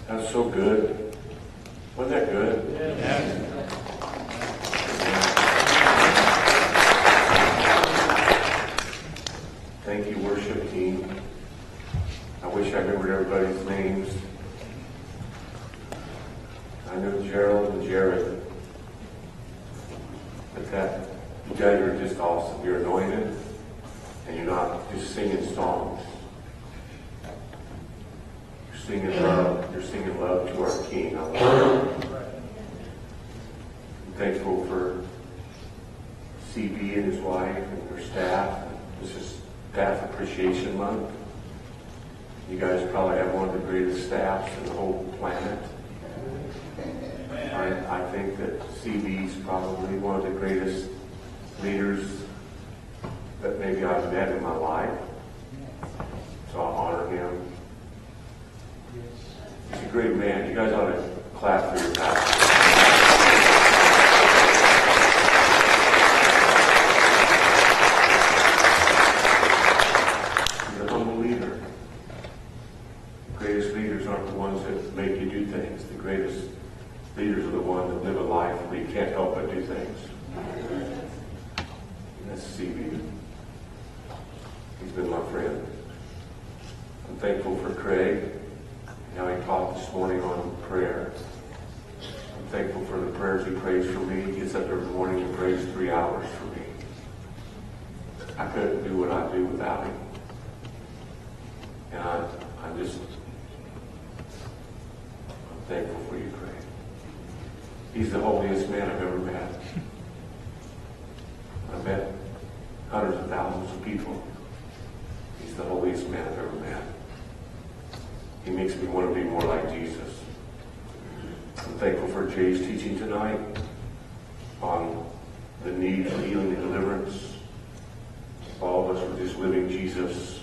That's so good. Wasn't that good? Yeah. Thank you, worship team. I wish I remembered everybody's names. I know Gerald and Jared. But that, you guys are just awesome. You're anointed, and you're not just singing songs. You're singing love. You're singing love to our King. I love it. I'm thankful for CB and his wife and their staff. This is Staff Appreciation Month. You guys probably have one of the greatest staffs in the whole planet. I think that CB's probably one of the greatest leaders that maybe I've met in my life. So I honor him. He's a great man. You guys ought to clap for your pastor. He's a humble leader. The greatest leaders aren't the ones that make you do things. The greatest leaders are the ones that live a life where you can't help but do things. And that's CB. He's been my friend. I'm thankful for Craig. How he taught this morning on prayer. I'm thankful for the prayers he prays for me. He gets up every morning and prays 3 hours for me. I couldn't do what I do without him. And I'm thankful for you, Craig. He's the holiest man I've ever met. I've met hundreds of thousands of people. He's the holiest man I've ever met. He makes me want to be more like Jesus. I'm thankful for Jay's teaching tonight on the need for healing and deliverance. If all of us were just living Jesus,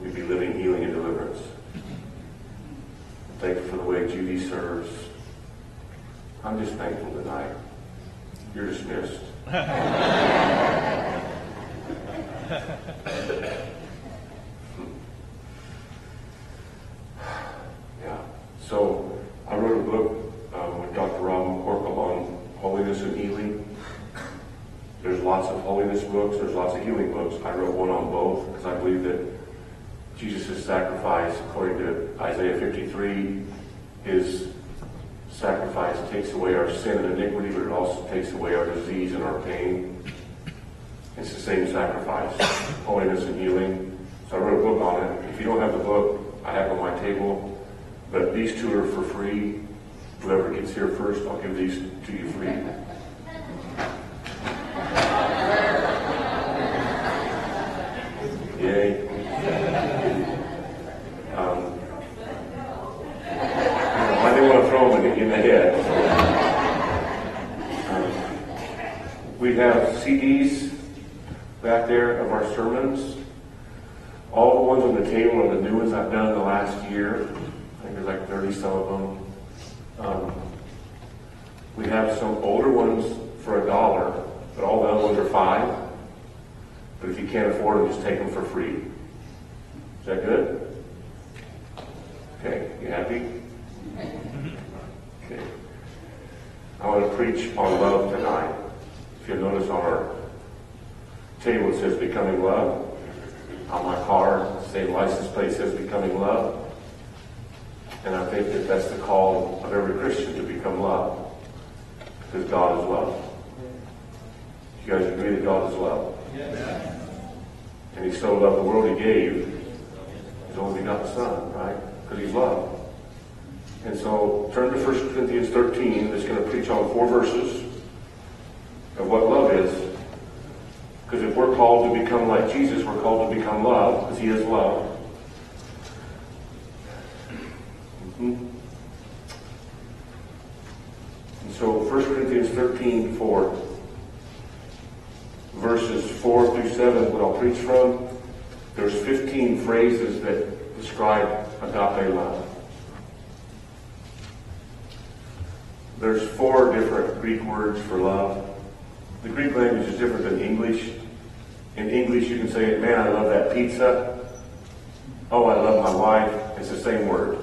we'd be living healing and deliverance. I'm thankful for the way Judy serves. I'm just thankful tonight. You're dismissed. So I wrote a book with Dr. Robin Corkle on holiness and healing. There's lots of holiness books. There's lots of healing books. I wrote one on both because I believe that Jesus' sacrifice, according to Isaiah 53, his sacrifice takes away our sin and iniquity, but it also takes away our disease and our pain. It's the same sacrifice, holiness and healing. So I wrote a book on it. If you don't have the book, I have it on my table. But these two are for free. Whoever gets here first, I'll give these to you free. Yay. I didn't want to throw them in the head. We have CDs back there of our sermons. All the ones on the table are the new ones I've done in the last year. There's like 30 some of them. We have some older ones for $1, but all the other ones are $5. But if you can't afford them, just take them for free. Is that good? Okay, you happy? Okay. I want to preach on love tonight. If you'll notice on our table it says Becoming Love. On my car, the same license plate says Becoming Love. And I think that that's the call of every Christian to become love. Because God is love. You guys agree that God is love? Yes. And he so loved the world he gave his only begotten Son, right? Because he's love. And so turn to 1 Corinthians 13. It's going to preach on 4 verses of what love is. Because if we're called to become like Jesus, we're called to become love, because he is love. And so 1 Corinthians 13:4, verses 4 through 7 is what I'll preach from. There's 15 phrases that describe agape love. There's 4 different Greek words for love. The Greek language is different than English. In English you can say, man, I love that pizza. Oh, I love my wife. It's the same word.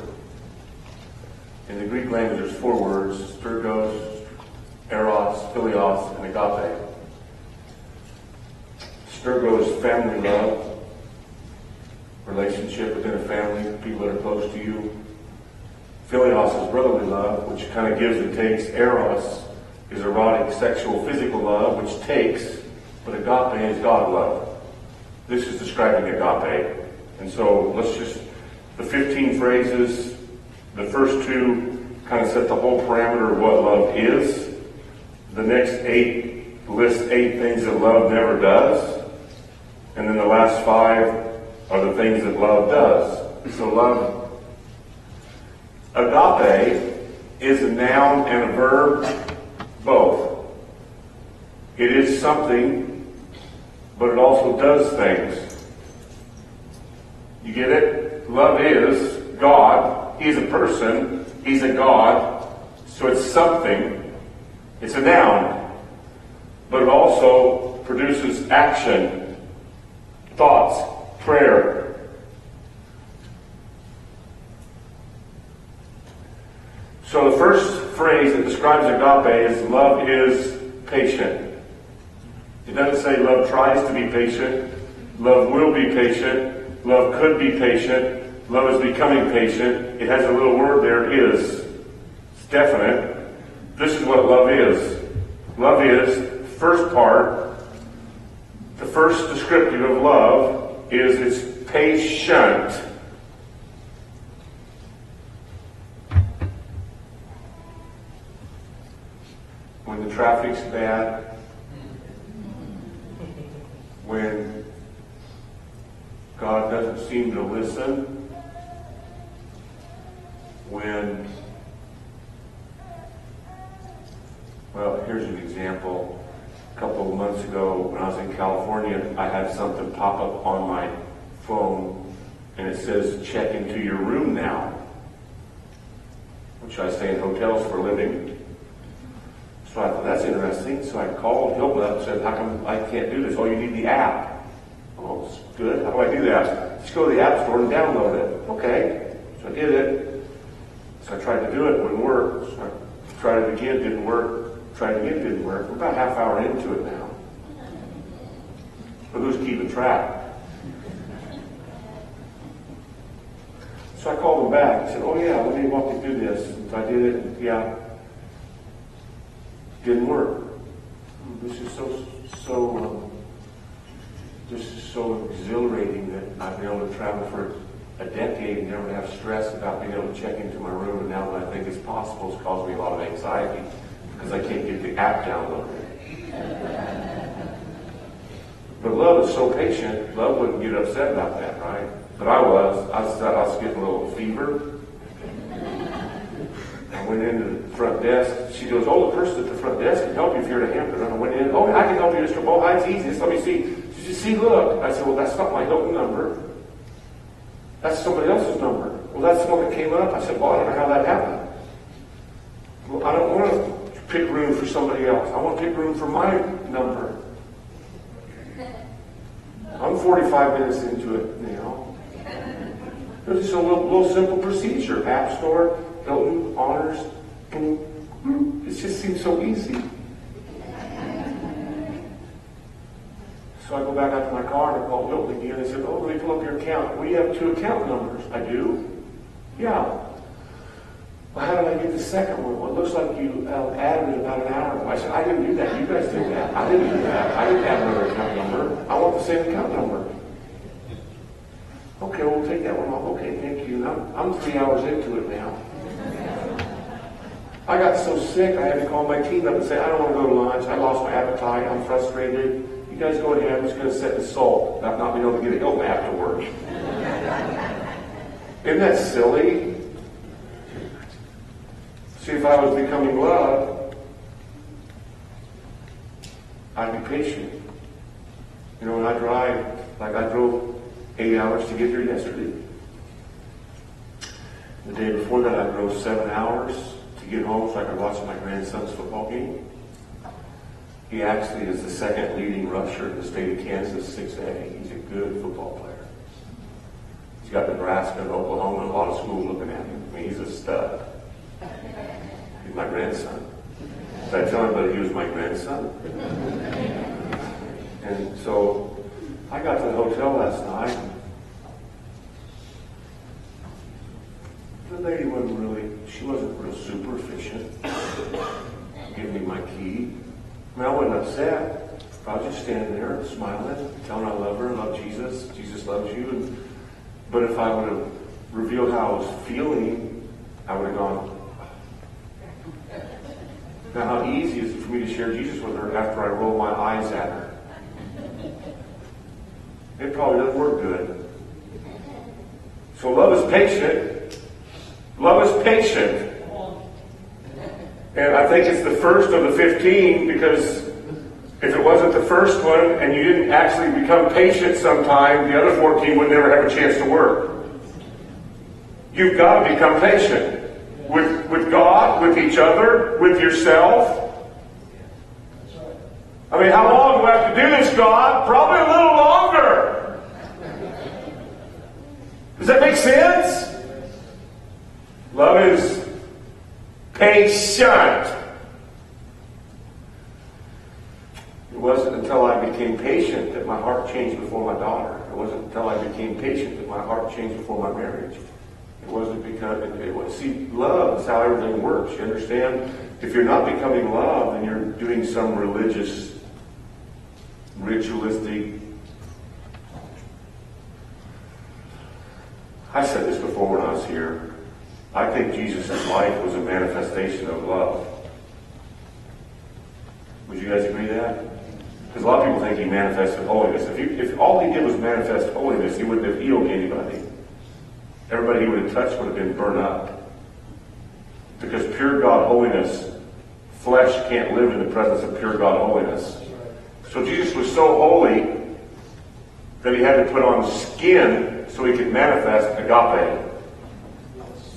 In the Greek language, there's 4 words: stergos, eros, philios, and agape. Stergos, family love, relationship within a family, people that are close to you. Philios is brotherly love, which kind of gives and takes. Eros is erotic, sexual, physical love, which takes. But agape is God love. This is describing agape. And so the 15 phrases, the first 2 kind of set the whole parameter of what love is. The next 8 list 8 things that love never does. And then the last 5 are the things that love does. So love, agape is a noun and a verb, both. It is something, but it also does things. You get it? Love is God. He's a person. He's a God. So it's something. It's a noun. But it also produces action, thoughts, prayer. So the first phrase that describes agape is love is patient. It doesn't say love tries to be patient, love will be patient, love could be patient, love is becoming patient. It has a little word there, is. It's definite. This is what love is. Love is, first part, the first descriptive of love is it's patient. When the traffic's bad, when God doesn't seem to listen, when, well, here's an example. A couple of months ago when I was in California, I had something pop up on my phone and it says, check into your room now, which I stay in hotels for a living. So I thought, that's interesting. So I called Hilton up and said, how come I can't do this? Oh, you need the app. Oh, it's good. How do I do that? Just go to the app store and download it. Okay. So I did it. So I tried to do it. It wouldn't work. So I tried it again. It didn't work. Tried it again. It didn't work. We're about a half hour into it now. But who's keeping track? So I called them back. I said, oh yeah, let me walk you through this. So I did it. Yeah. Didn't work. This is so exhilarating that I've been able to travel for a decade and never have stress about being able to check into my room, and now that I think it's possible, it's caused me a lot of anxiety because I can't get the app downloaded. But love is so patient. Love wouldn't get upset about that, right? But I was getting a little fever. I went into the front desk. She goes, oh, the person at the front desk can help you if you're in a hamper. And I went in, oh, I can help you, Mr. Bohi. It's easy. Let me see. She said, see, look. I said, well, that's not my Hilton number. That's somebody else's number. Well, that's the one that came up. I said, well, I don't know how that happened. Well, I don't want to pick room for somebody else. I want to pick room for my number. I'm 45 minutes into it now. It's just a little simple procedure. App Store, Hilton, Honors, boom, boom. It just seems so easy. So I go back out to my car and I call Hilton again. They said, oh, let me pull up your account. Well, you have 2 account numbers. I do? Yeah. Well, how did I get the second one? Well, it looks like you added it about an hour ago. I said, I didn't do that. You guys did that. I didn't do that. I didn't have another account number. I want the same account number. Okay, we'll take that one off. Okay, thank you. I'm 3 hours into it now. I got so sick, I had to call my team up and say, I don't want to go to lunch. I lost my appetite. I'm frustrated. You guys go ahead. I'm just going to set the salt about not being able to get a Hilton app to work. Isn't that silly? See, if I was becoming love, I'd be patient. You know, when I drive, like I drove 8 hours to get here yesterday. The day before that, I drove 7 hours to get home so I could watch my grandson's football game. He actually is the second leading rusher in the state of Kansas, 6A. He's a good football player. He's got Nebraska and Oklahoma and a lot of schools looking at him. I mean, he's a stud. my grandson. Did I tell everybody he was my grandson? And so I got to the hotel last night. The lady she wasn't real super efficient. Giving me my key. I mean, I wasn't upset. I was just standing there smiling, telling her I love her, love Jesus. Jesus loves you. But if I would have revealed how I was feeling, I would have gone. Now, how easy is it for me to share Jesus with her after I roll my eyes at her? It probably doesn't work good. So love is patient. Love is patient. And I think it's the first of the 15, because if it wasn't the first one and you didn't actually become patient sometime, the other 14 would never have a chance to work. You've got to become patient. With God, with each other, with yourself. I mean, how long do I have to do this, God? Probably a little longer. Does that make sense? Love is patient. It wasn't until I became patient that my heart changed before my daughter. It wasn't until I became patient that my heart changed before my marriage. It wasn't because see, love is how everything works. You understand? If you're not becoming love, then you're doing some religious, ritualistic. I said this before when I was here. I think Jesus' life was a manifestation of love. Would you guys agree with that? Because a lot of people think he manifested holiness. If all he did was manifest holiness, he wouldn't have healed anybody. Everybody he would have touched would have been burned up. Because pure God holiness, flesh can't live in the presence of pure God holiness. So Jesus was so holy that he had to put on skin so he could manifest agape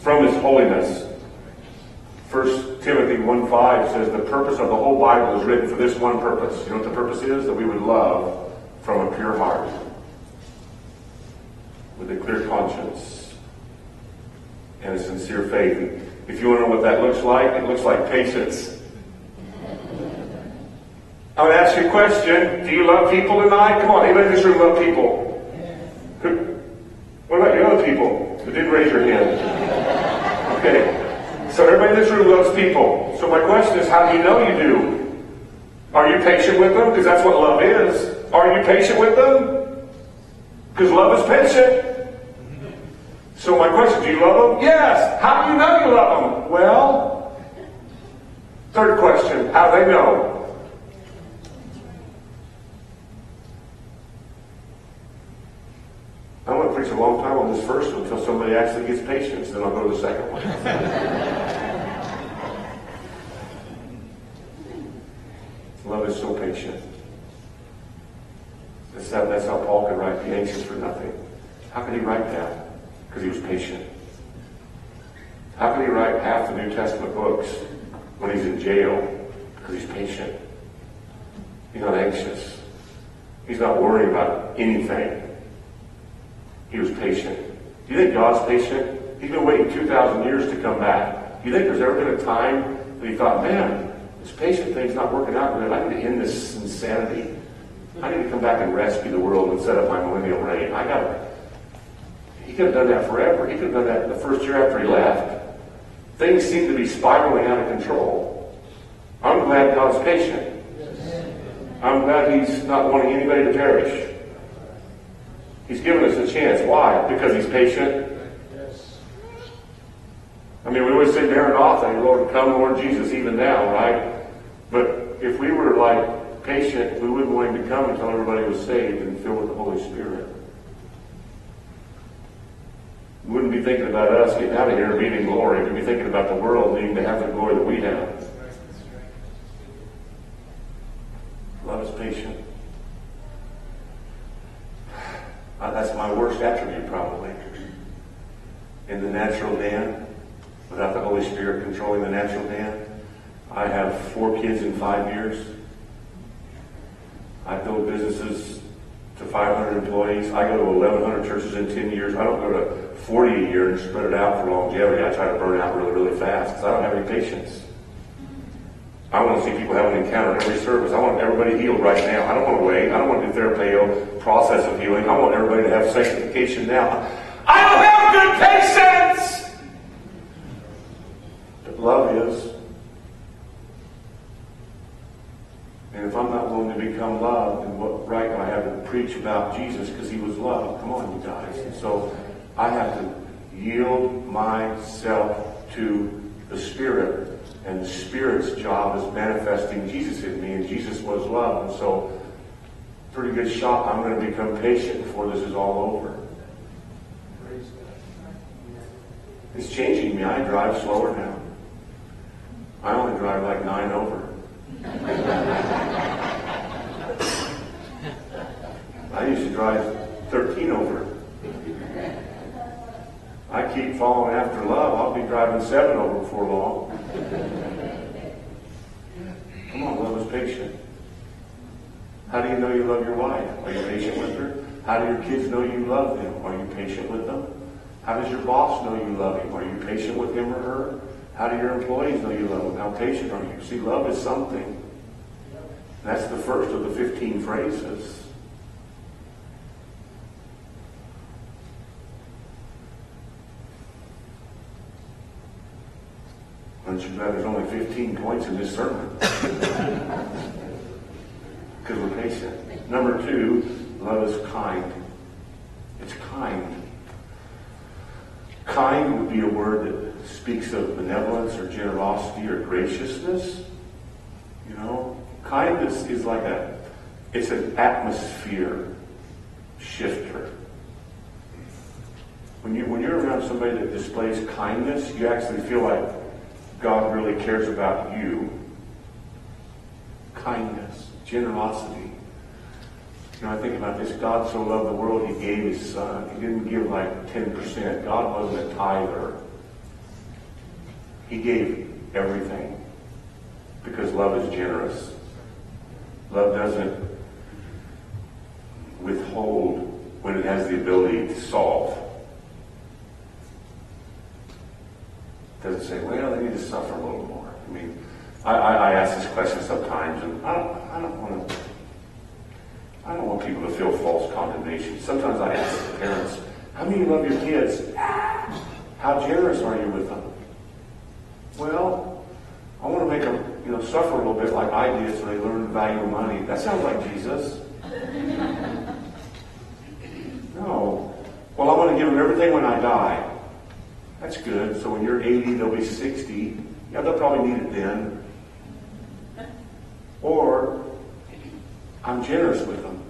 from his holiness. 1 Timothy 1:5 says the purpose of the whole Bible is written for this one purpose. You know what the purpose is? That we would love from a pure heart, with a clear conscience and a sincere faith. And if you want to know what that looks like, it looks like patience. I'm going to ask you a question. Do you love people tonight? Come on, anybody in this room love people? What about you other people who didn't raise your hand? Okay. So everybody in this room loves people. So my question is, how do you know you do? Are you patient with them? Because that's what love is. Are you patient with them? Because love is patient. So my question, do you love them? Yes. How do you know you love them? Well, third question, how do they know? I'm going to preach a long time on this first one until somebody actually gets patience. Then I'll go to the second one. Love is so patient. That's how Paul could write, be anxious for nothing. How could he write that? Because he was patient. How could he write half the New Testament books when he's in jail? Because he's patient. He's not anxious. He's not worrying about anything. He was patient. Do you think God's patient? He's been waiting 2,000 years to come back. Do you think there's ever been a time that he thought, man, this patient thing's not working out good. I need to end this insanity. I need to come back and rescue the world and set up my millennial reign. He could have done that forever. He could have done that the first year after he left. Things seem to be spiraling out of control. I'm glad God's patient. I'm glad he's not wanting anybody to perish. He's given us a chance. Why? Because he's patient. I mean, we always say Maranatha, Lord, come, Lord Jesus, even now, right? But if we were like patient, we wouldn't want him to come until everybody was saved and filled with the Holy Spirit. We wouldn't be thinking about us getting out of here and being in glory. We'd be thinking about the world needing to have the glory that we have. Love is patient. That's my worst attribute, probably. In the natural man, without the Holy Spirit controlling the natural man. I have 4 kids in 5 years. I build businesses to 500 employees. I go to 1,100 churches in 10 years. I don't go to 40 a year and spread it out for longevity. I try to burn out really, really fast because I don't have any patience. I want to see people have an encounter in every service. I want everybody healed right now. I don't want to wait. I don't want to do therapeo, process of healing. I want everybody to have sanctification now. I don't have good patience! But love is. And if I'm not willing to become love, then what right do I have to preach about Jesus because he was love? Come on, you guys. And so I have to yield myself to the Spirit. And the Spirit's job is manifesting Jesus in me. And Jesus was love. And so, pretty good shot, I'm going to become patient before this is all over. It's changing me. I drive slower now. I only drive like 9 over. I used to drive 13 over. I keep following after love. I'll be driving 7 over before long. Come on, love is patient. How do you know you love your wife? Are you patient with her? How do your kids know you love them? Are you patient with them? How does your boss know you love him? Are you patient with him or her? How do your employees know you love them? How patient are you? See, love is something. That's the first of the 15 phrases. Aren't you glad there's only 15 points in this sermon? Because we're patient. Number 2, love is kind. It's kind. Kind would be a word that speaks of benevolence or generosity or graciousness. You know? Kindness is like it's an atmosphere shifter. When you're around somebody that displays kindness, you actually feel like God really cares about you. Kindness, generosity. You know, I think about this. God so loved the world, he gave his son. He didn't give like 10%. God wasn't a tither. He gave everything because love is generous. Love doesn't withhold when it has the ability to solve. It doesn't say, well, they need to suffer a little more. I mean, I ask this question sometimes, and I don't want people to feel false condemnation. Sometimes I ask the parents, how many love your kids? How generous are you with them? Well, I want to make them, suffer a little bit like I did so they learn the value of money. That sounds like Jesus. No. Well, I want to give them everything when I die. That's good. So when you're 80, they'll be 60. Yeah, they'll probably need it then. Or I'm generous with them.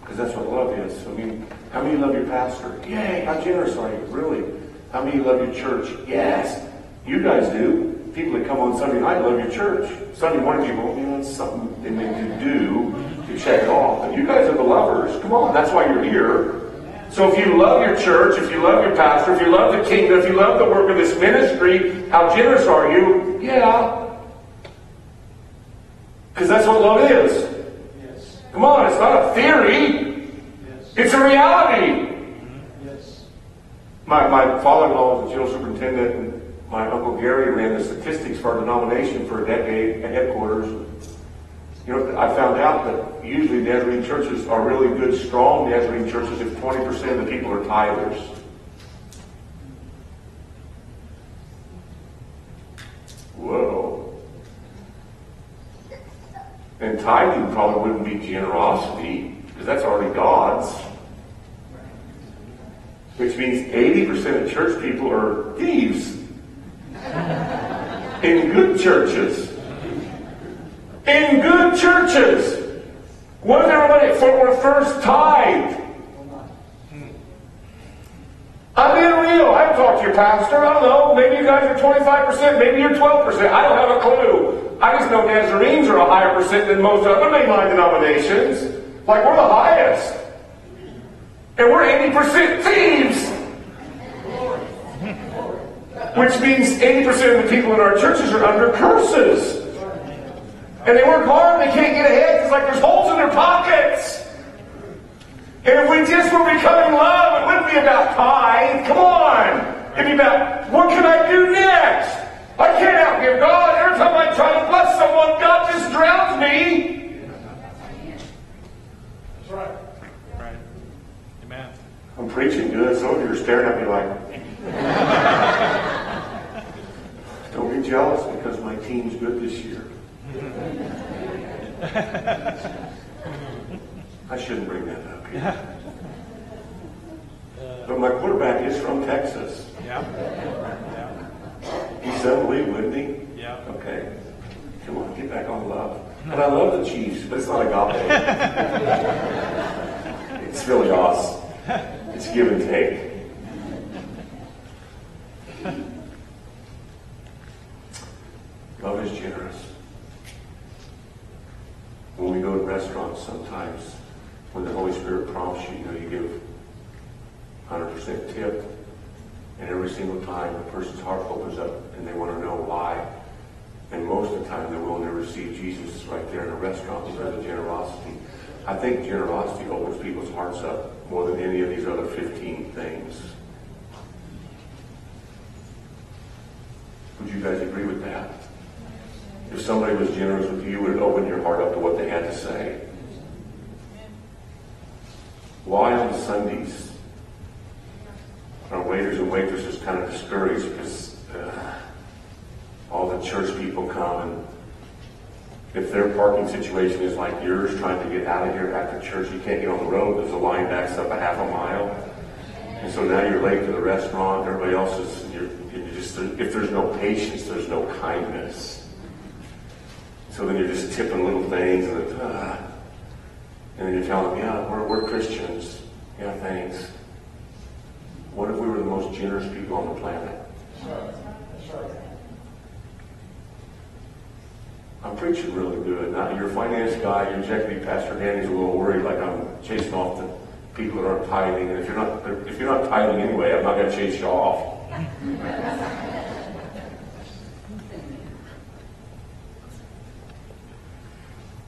Because that's what love is. I mean, how many love your pastor? Yay, how generous are you? Really? How many love your church? Yes. You guys do. People that come on Sunday night love your church. Sunday morning people, it's something they make you do to check it off. But you guys are the lovers. Come on, that's why you're here. So if you love your church, if you love your pastor, if you love the kingdom, if you love the work of this ministry, how generous are you? Yeah. Because that's what love is. Yes. Come on, it's not a theory. Yes. It's a reality. Yes. My father-in-law was the jail superintendent, and my Uncle Gary ran the statistics for our denomination for a decade at headquarters. I found out that usually Nazarene churches are really good, strong Nazarene churches if 20% of the people are tithers. Whoa. And tithing probably wouldn't be generosity, because that's already God's. Which means 80% of church people are thieves. In good churches. In good churches. What if everybody were first tithe? I'm being real. I haven't talked to your pastor. I don't know. Maybe you guys are 25%. Maybe you're 12%. I don't have a clue. I just know Nazarenes are a higher percent than most other mainline denominations. Like we're the highest. And we're 80% thieves. Which means 80% of the people in our churches are under curses. And they work hard and they can't get ahead. It's like there's holes in their pockets. And if we just were becoming love, it wouldn't be about tithe. Come on. It'd be about, what can I do next? I can't outgive God. Every jealous because my team's good this year. I shouldn't bring that up here. But my quarterback is from Texas. Yeah. He's unbelievable, isn't he? Yeah. Okay. Come on, get back on love. And I love the Chiefs, but it's not agape. It's really us. It's give and take. Love is generous. When we go to restaurants, sometimes when the Holy Spirit prompts you, you give 100% tip, and every single time the person's heart opens up and they want to know why. And most of the time they're willing to receive Jesus right there in a restaurant because of generosity. I think generosity opens people's hearts up more than any of these other 15 things. Would you guys agree with that? If somebody was generous with you, would it open your heart up to what they had to say? Why on Sundays are waiters and waitresses kind of discouraged because all the church people come, and if their parking situation is like yours, trying to get out of here after church, you can't get on the road because the line backs up a half a mile. And so now you're late to the restaurant, everybody else is, you're just, if there's no patience, there's no kindness. So then you're just tipping little things, and then you're telling them, yeah, we're Christians. Yeah, thanks. What if we were the most generous people on the planet? That's right. I'm preaching really good. Now, your finance guy, your executive pastor, Danny's a little worried, like I'm chasing off the people that aren't tithing. And if you're not tithing anyway, I'm not going to chase you off.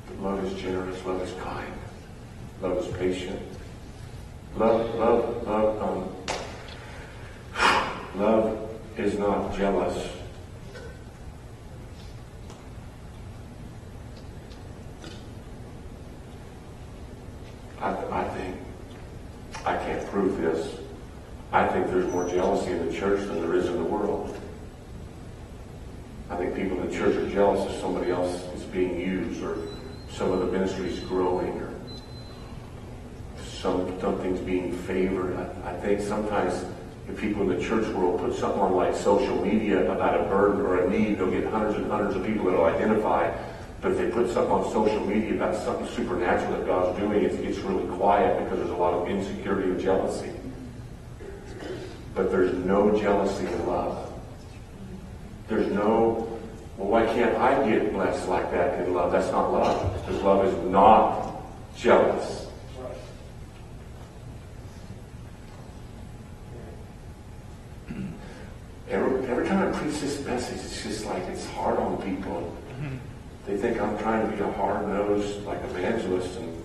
But love is generous. Love is kind. Love is patient. Love is not jealous. I think, I can't prove this, I think there's more jealousy in the church than there is in the world. I think people in the church are jealous if somebody else is being used, or some of the ministry is growing, or something's being favored. I think sometimes if people in the church world put something on like social media about a burden or a need, they'll get hundreds and hundreds of people that will identify. But if they put something on social media about something supernatural that God's doing, it's really quiet because there's a lot of insecurity and jealousy. But there's no jealousy in love. There's no, well, why can't I get blessed like that in love? That's not love. Because love is not jealous. Every time I preach this message, it's just like it's hard on people. They think I'm trying to be a hard-nosed, like, evangelist, and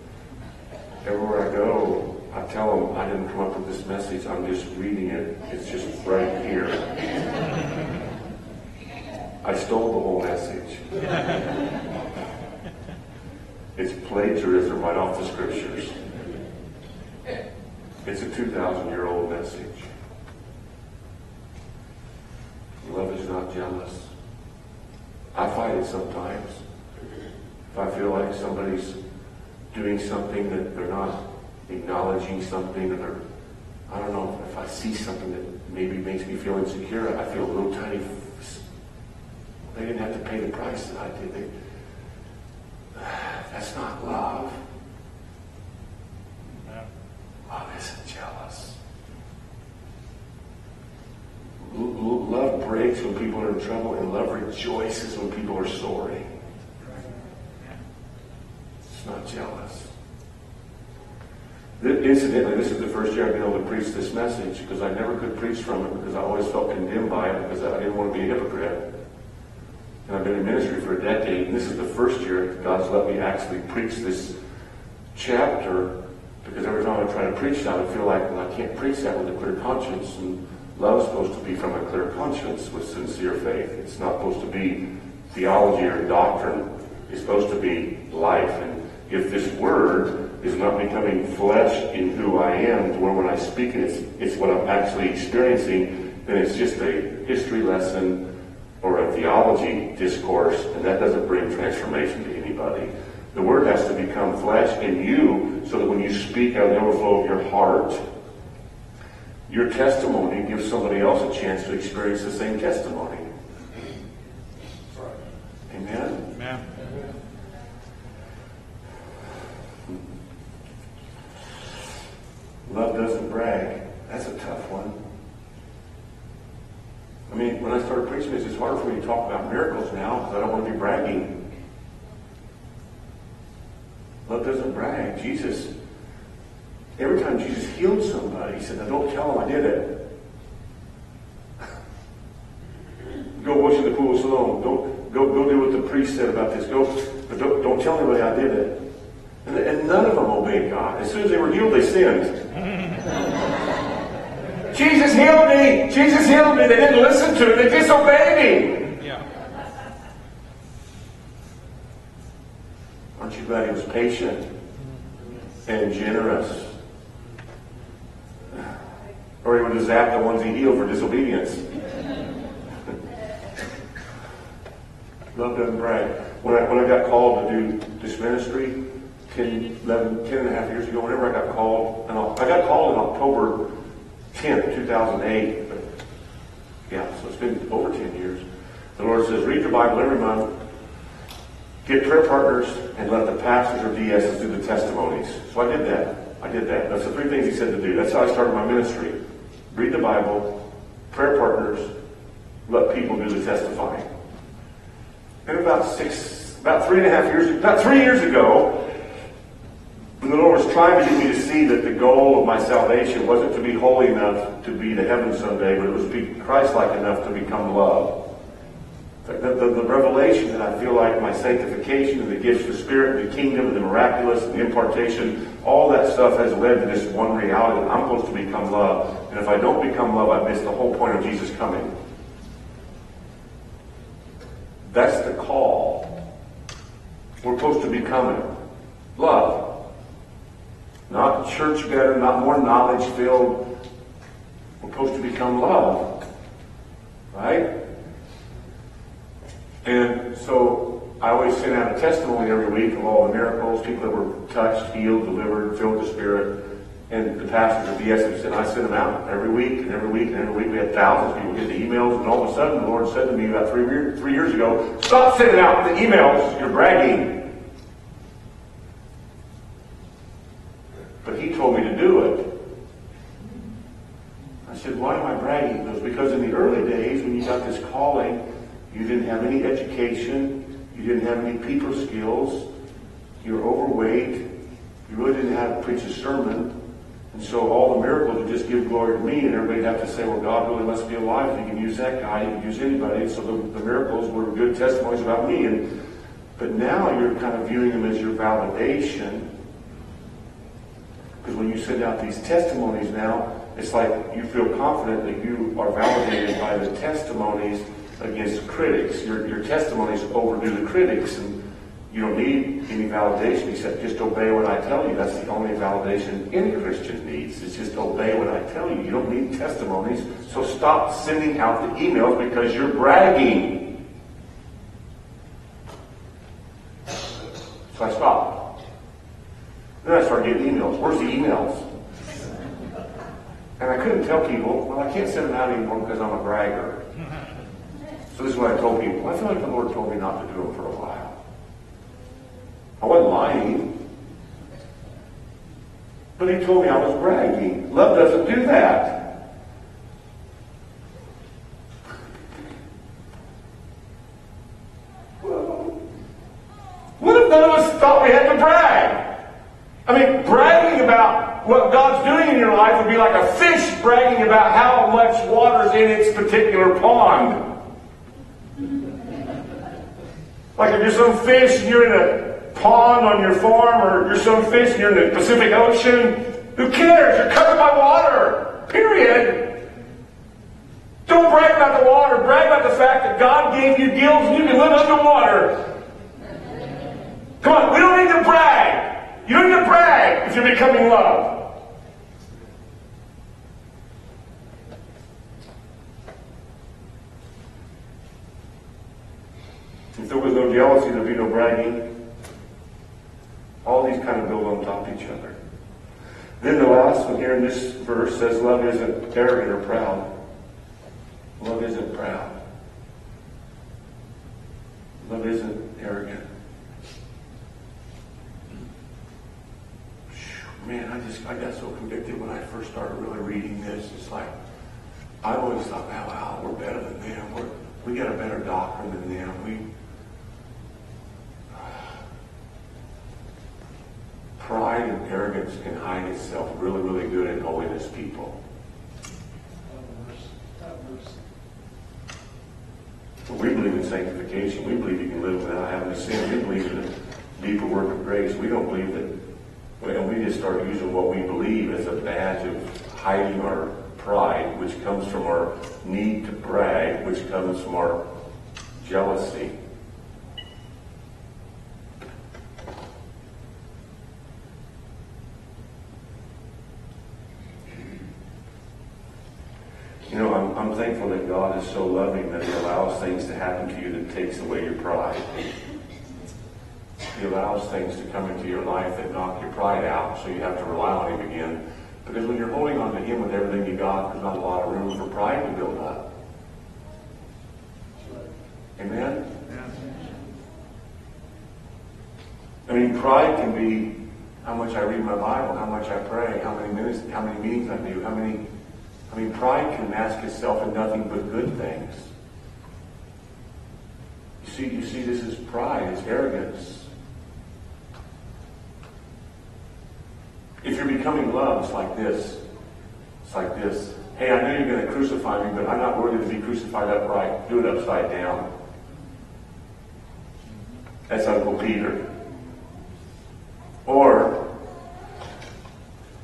everywhere I go, I tell them I didn't come up with this message. I'm just reading it. It's just right here. I stole the whole message. It's plagiarism right off the scriptures. It's a 2,000-year-old message. Love is not jealous. I fight it sometimes. If I feel like somebody's doing something that they're not acknowledging something, or I don't know, if I see something that maybe makes me feel insecure, I feel a little tiny. They didn't have to pay the price that I did. That's not love. Love isn't jealous. Love breaks when people are in trouble, and love rejoices when people are soaring. It's not jealous. Incidentally, this is the first year I've been able to preach this message, because I never could preach from it because I always felt condemned by it, because I didn't want to be a hypocrite. And I've been in ministry for a decade, and this is the first year God's let me actually preach this chapter, because every time I try to preach that, I feel like, well, I can't preach that with a clear conscience. And love is supposed to be from a clear conscience with sincere faith. It's not supposed to be theology or doctrine. It's supposed to be life. And if this word is not becoming flesh in who I am, to where when I speak it, it's what I'm actually experiencing, then it's just a history lesson or a theology discourse, and that doesn't bring transformation to anybody. The Word has to become flesh in you so that when you speak out of the overflow of your heart, your testimony gives somebody else a chance to experience the same testimony. Amen? Amen. Love doesn't brag. That's a tough one. I mean, when I started preaching this, it's hard for me to talk about miracles now because I don't want to be bragging. Love doesn't brag. Jesus, every time Jesus healed somebody, he said, now don't tell them I did it. Go wash in the pool of Siloam. Go do what the priest said about this. But don't tell anybody I did it. And none of them obeyed God. As soon as they were healed, they sinned. Jesus healed me. Jesus healed me. They didn't listen to it. They disobeyed me. Yeah. Aren't you glad he was patient and generous? Or he would have zapped the ones he healed for disobedience. Love doesn't brag. When I got called to do this ministry 10 and a half years ago, whenever I got called, and I got called in October 10th, 2008. Yeah, so it's been over 10 years. The Lord says, read your Bible every month, get prayer partners, and let the pastors or DSs do the testimonies. So I did that. That's the 3 things he said to do. That's how I started my ministry. Read the Bible, prayer partners, let people do the testifying. And about 3 years ago, when the Lord was trying to get me to see that the goal of my salvation wasn't to be holy enough to be to heaven someday, but it was to be Christ-like enough to become love. The revelation that I feel like my sanctification and the gifts of the Spirit and the kingdom and the miraculous and the impartation, all that stuff has led to this one reality that I'm supposed to become love. And if I don't become love, I miss the whole point of Jesus coming. That's the call. We're supposed to become it. Love. Not church better, not more knowledge filled. We're supposed to become love. Right? And so I always send out a testimony every week of all the miracles, people that were touched, healed, delivered, filled with the Spirit. And the pastors of DSs, and I sent them out every week and every week and every week. We had thousands of people get the emails, and all of a sudden the Lord said to me about 3 years ago, stop sending out the emails, you're bragging. But he told me to do it. I said, why am I bragging? It was because in the early days when you got this calling, you didn't have any education, you didn't have any people skills, you were overweight, you really didn't know how to preach a sermon. And so all the miracles would just give glory to me, and everybody'd have to say, well, God really must be alive. He can use that guy, he can use anybody. And so the miracles were good testimonies about me. But now you're kind of viewing them as your validation. Because when you send out these testimonies now, it's like you feel confident that you are validated by the testimonies against critics. Your testimonies overdo the critics, and you don't need any validation except just obey what I tell you. That's the only validation any Christian needs. It's just obey what I tell you. You don't need testimonies. So stop sending out the emails because you're bragging. So I stopped. Then I started getting emails. Where's the emails? And I couldn't tell people, well, I can't send them out anymore because I'm a bragger. So this is what I told people. I feel like the Lord told me not to do them for a while. I wasn't lying. But he told me I was bragging. Love doesn't do that. Well, what if none of us thought we had to brag? I mean, bragging about what God's doing in your life would be like a fish bragging about how much water's in its particular pond. Like if you're some fish and you're in a pond on your farm, or you're some fish and you're in the Pacific Ocean, who cares? You're covered by water. Period. Don't brag about the water. Brag about the fact that God gave you gills and you can live underwater. Come on, we don't need to brag. You don't need to brag if you're becoming love. If there was no jealousy, there'd be no bragging. All these kind of build on top of each other. Then the last one here in this verse says love isn't arrogant or proud. Love isn't proud. Love isn't arrogant. Man, I got so convicted when I first started really reading this. It's like, I always thought, wow, we're better than them. We got a better doctrine than them. Pride and arrogance can hide itself really, really good in holiness people. We believe in sanctification. We believe you can live without having to sin. We believe in the deeper work of grace. We don't believe that, and we just start using what we believe as a badge of hiding our pride, which comes from our need to brag, which comes from our jealousy. You know, I'm thankful that God is so loving that He allows things to happen to you that takes away your pride. He allows things to come into your life that knock your pride out, so you have to rely on Him again. Because when you're holding on to Him with everything you got, there's not a lot of room for pride to build up. Amen? I mean, pride can be how much I read my Bible, how much I pray, how many minutes, how many meetings I do, pride can mask itself in nothing but good things. You see, this is pride, it's arrogance. If you're becoming love, it's like this. It's like this. Hey, I know you're going to crucify me, but I'm not worthy to be crucified upright. Do it upside down. That's Uncle Peter. Or,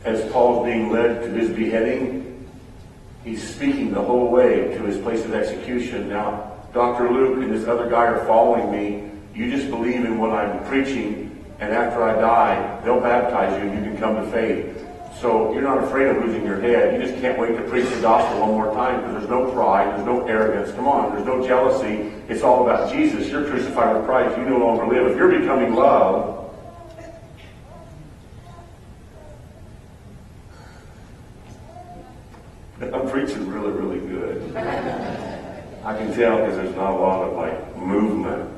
as Paul's being led to his beheading, he's speaking the whole way to his place of execution. Now, Dr. Luke and this other guy are following me. You just believe in what I'm preaching, and after I die, they'll baptize you and you can come to faith. So you're not afraid of losing your head. You just can't wait to preach the gospel one more time because there's no pride, there's no arrogance. Come on, there's no jealousy. It's all about Jesus. You're crucified with Christ. You no longer live. If you're becoming love, I'm preaching really, really good. I can tell because there's not a lot of movement.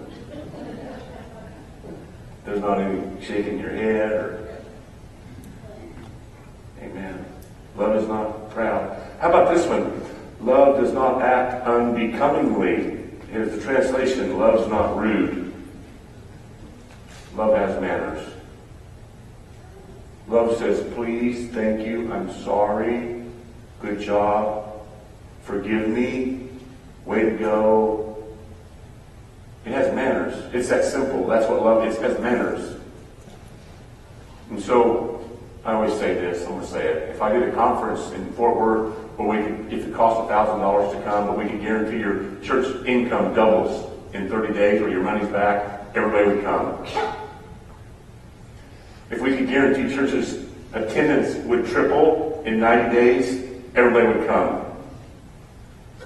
There's not any shaking your head. Amen. Love is not proud. How about this one? Love does not act unbecomingly. Here's the translation. Love's not rude. Love has manners. Love says, please, thank you, I'm sorry. Good job. Forgive me. Way to go. It has manners. It's that simple. That's what love is. It has manners. And so, I always say this. I'm going to say it. If I did a conference in Fort Worth where if it cost $1,000 to come, but we could guarantee your church income doubles in 30 days or your money's back, everybody would come. If we could guarantee churches' attendance would triple in 90 days, everybody would come.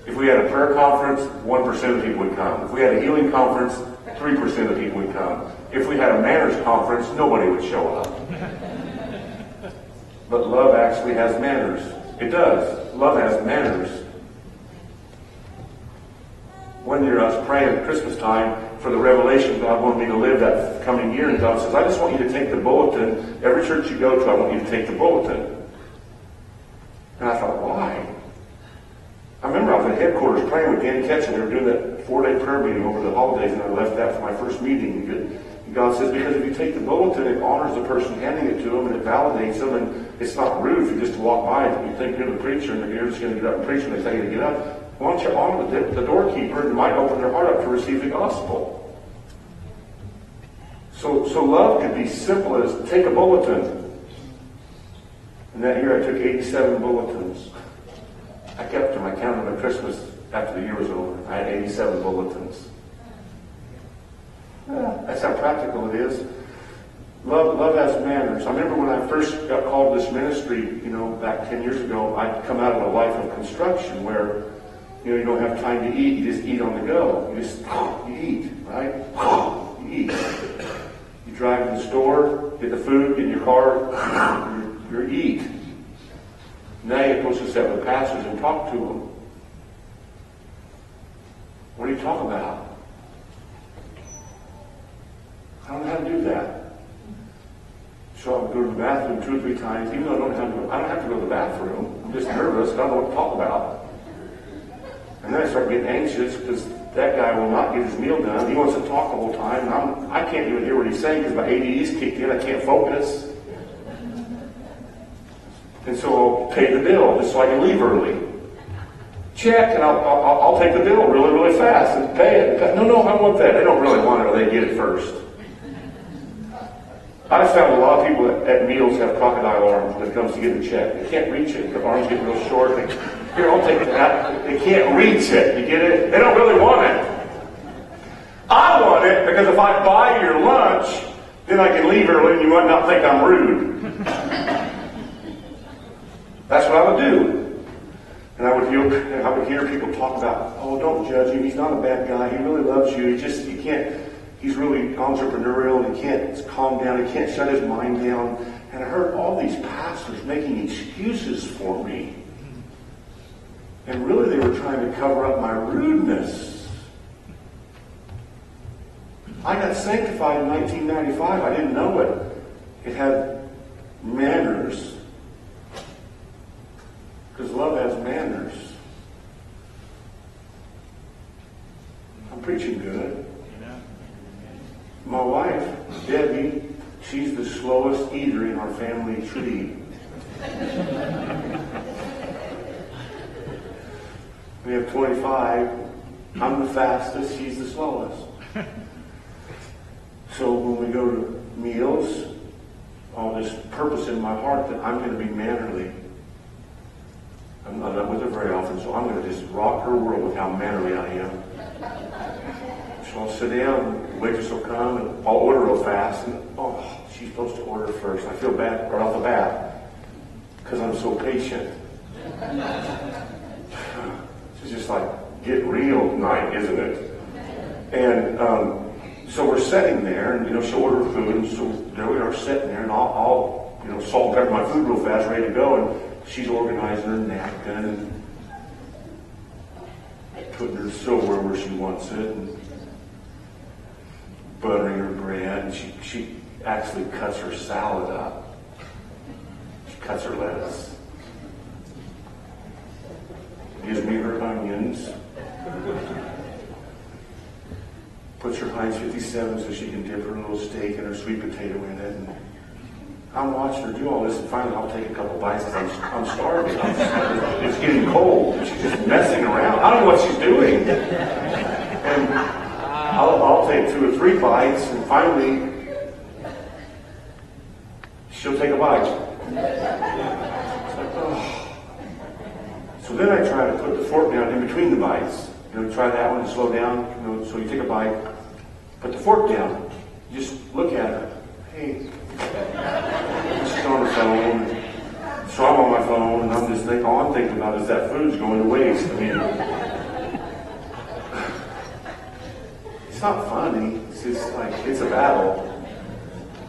If we had a prayer conference, 1% of people would come. If we had a healing conference, 3% of people would come. If we had a manners conference, nobody would show up. But love actually has manners. It does. Love has manners. One year I was praying at Christmas time for the revelation God wanted me to live that coming year, and God says, I just want you to take the bulletin. Every church you go to, I want you to take the bulletin. And I thought, why? I remember I was at headquarters praying with Danny Ketchum. We were doing that 4-day prayer meeting over the holidays, and I left that for my first meeting. And God says, because if you take the bulletin, it honors the person handing it to them, and it validates them, and it's not rude for you just to walk by and you think you're the preacher, and you're just going to get up and preach when they tell you to get up. Why don't you honor the doorkeeper and might open their heart up to receive the gospel? So love could be simple as take a bulletin. And that year I took 87 bulletins. I kept them. I counted them at Christmas after the year was over. I had 87 bulletins. Yeah, that's how practical it is. Love has manners. I remember when I first got called to this ministry, back 10 years ago, I'd come out of a life of construction where You don't have time to eat. You just eat on the go. You eat, right? You eat. You drive to the store, get the food, get in your car, you eat. Now you're supposed to sit with pastors and talk to them. What are you talking about? I don't know how to do that. So I would go to the bathroom 2 or 3 times, even though I don't have to go to the bathroom. I'm just nervous. I don't know what to talk about. And then I start getting anxious because that guy will not get his meal done. He wants to talk the whole time. And I can't even hear what he's saying because my ADD's kicked in. I can't focus. And so I'll pay the bill just so I can leave early. Check, and I'll take the bill really, really fast and pay it. No, I want that. They don't really want it, or they get it first. I found a lot of people at meals have crocodile arms when it comes to getting a check. They can't reach it. Their arms get real short. Here, I'll take that. They can't reach it. You get it? They don't really want it. I want it because if I buy your lunch, then I can leave early and you might not think I'm rude. That's what I would do. And I would hear people talk about, oh, don't judge him. He's not a bad guy. He really loves you. You can't, he's really entrepreneurial and he can't calm down. He can't shut his mind down. And I heard all these pastors making excuses for me. And really they were trying to cover up my rudeness. I got sanctified in 1995. I didn't know it. It had manners. Because love has manners. I'm preaching good. My wife, Debbie, she's the slowest eater in our family tree. We have 25. I'm the fastest. She's the slowest. So when we go to meals, all this purpose in my heart that I'm going to be mannerly. I'm not with her very often, so I'm going to just rock her world with how mannerly I am. So I'll sit down, the waitress will come, and I'll order real fast. And, she's supposed to order first. I feel bad right off the bat because I'm so patient. It's just like get real night, isn't it? And so we're sitting there, and she'll order food, and so there we are sitting there, and I'll salt and pepper my food real fast, ready to go, and she's organizing her napkin and putting her silverware where she wants it, and buttering her bread, and she actually cuts her salad up. She cuts her lettuce. Gives me her onions. Puts her Heinz 57 so she can dip her little steak and her sweet potato in it. And I'm watching her do all this, and finally I'll take a couple bites because I'm starving. It's getting cold. She's just messing around. I don't know what she's doing. And I'll take 2 or 3 bites, and finally she'll take a bite. It's like, oh. So then I try to put the fork down in between the bites. Try that one and slow down. So you take a bite, put the fork down. Just look at her. Hey. She's on her phone. So I'm on my phone, and I'm just thinking, all I'm thinking about is that food's going to waste. I mean, it's not funny. It's just like, it's a battle.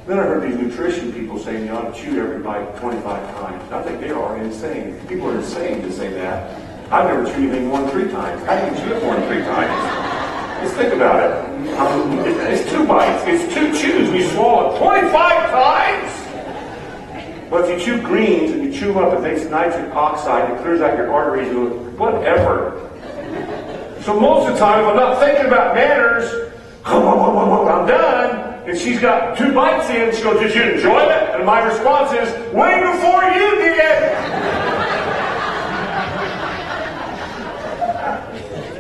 Then I heard these nutrition people saying you ought to chew every bite 25 times. I think they are insane. People are insane to say that. I've never chewed anything more than 3 times. How do you chew it more than 3 times? Just think about it. It's 2 bites. It's 2 chews. And you swallow it 25 times. Well, if you chew greens and you chew them up, it makes nitric oxide. It clears out your arteries. And whatever. So most of the time, if I'm not thinking about manners, I'm done. And she's got 2 bites in. She goes, "Did you enjoy it?" And my response is, "Way before you did."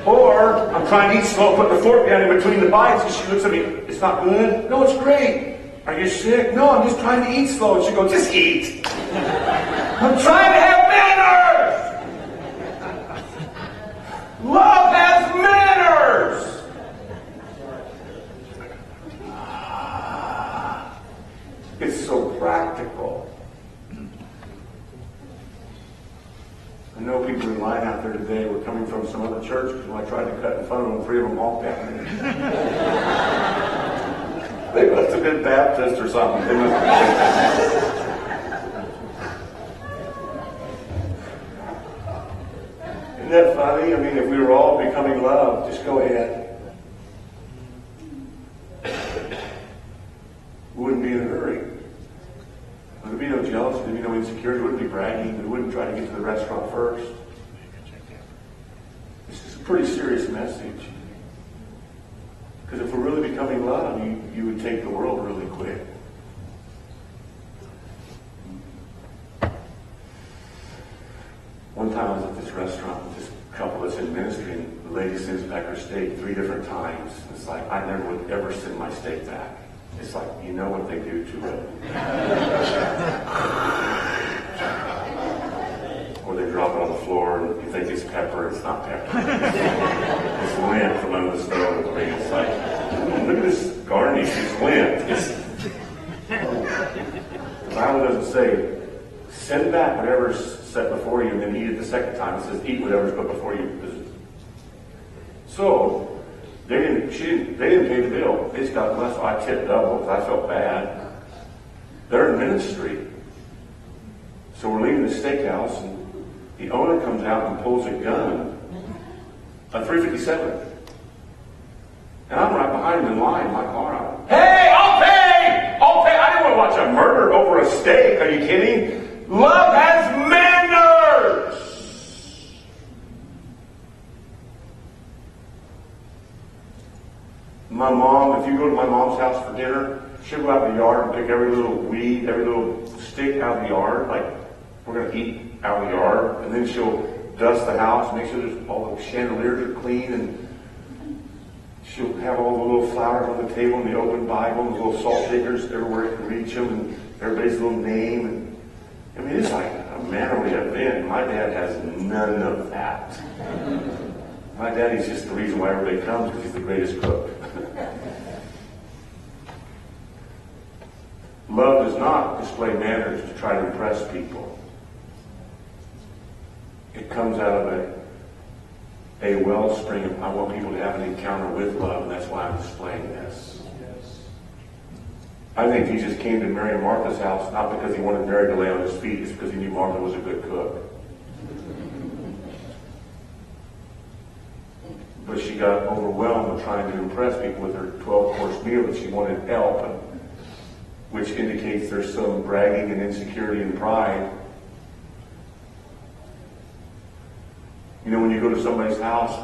Or I'm trying to eat slow, put the fork down in between the bites, and she looks at me, "It's not good?" "No, it's great." "Are you sick?" "No, I'm just trying to eat slow." And she goes, "Just eat." I'm trying to have manners. Love has manners. It's so practical. I know people in line out there today were coming from some other church because when I tried to cut in front of them, 3 of them walked out. They must have been Baptist or something. They must have Isn't that funny? I mean, if we were all becoming love, just go ahead. We wouldn't be in a hurry. There would be no jealousy, there would be no insecurity, there wouldn't be bragging, we wouldn't try to get to the restaurant first. This is a pretty serious message. Because if we're really becoming love, you would take the world really quick. One time I was at this restaurant with this couple that's in ministry, and the lady sends back her steak 3 different times. It's like, I never would ever send my steak back. It's like, you know what they do to it. Or they drop it on the floor and you think it's pepper, it's not pepper. It's lint from under the stove. I mean, it's like, look at this garnish, it's lint. The Bible doesn't say, send back whatever's set before you and then eat it the second time. It says, eat whatever's put before you. So, they didn't pay the bill. They just got blessed. I tipped double because I felt bad. They're in ministry. So we're leaving the steakhouse and the owner comes out and pulls a gun. A .357. And I'm right behind him in line, in my car. Hey, I'll pay! I'll pay! I didn't want to watch a murder over a steak. Are you kidding? Love has manners! My mom, if you go to my mom's house for dinner, she'll go out in the yard and pick every little weed, every little stick out of the yard. Like, we're going to eat out of the yard. And then she'll dust the house, make sure there's all the chandeliers are clean. And she'll have all the little flowers on the table and the open Bible and the little salt shakers everywhere you can reach them. And everybody's little name. And I mean, it's like a mannerly event. My dad has none of that. My daddy's just the reason why everybody comes because he's the greatest cook. Love does not display manners to try to impress people. It comes out of a wellspring of, I want people to have an encounter with love, and that's why I'm displaying this. I think Jesus came to Mary and Martha's house not because he wanted Mary to lay on his feet, it's because he knew Martha was a good cook. But she got overwhelmed with trying to impress people with her 12-course meal that she wanted help, which indicates there's some bragging and insecurity and pride. You know, when you go to somebody's house,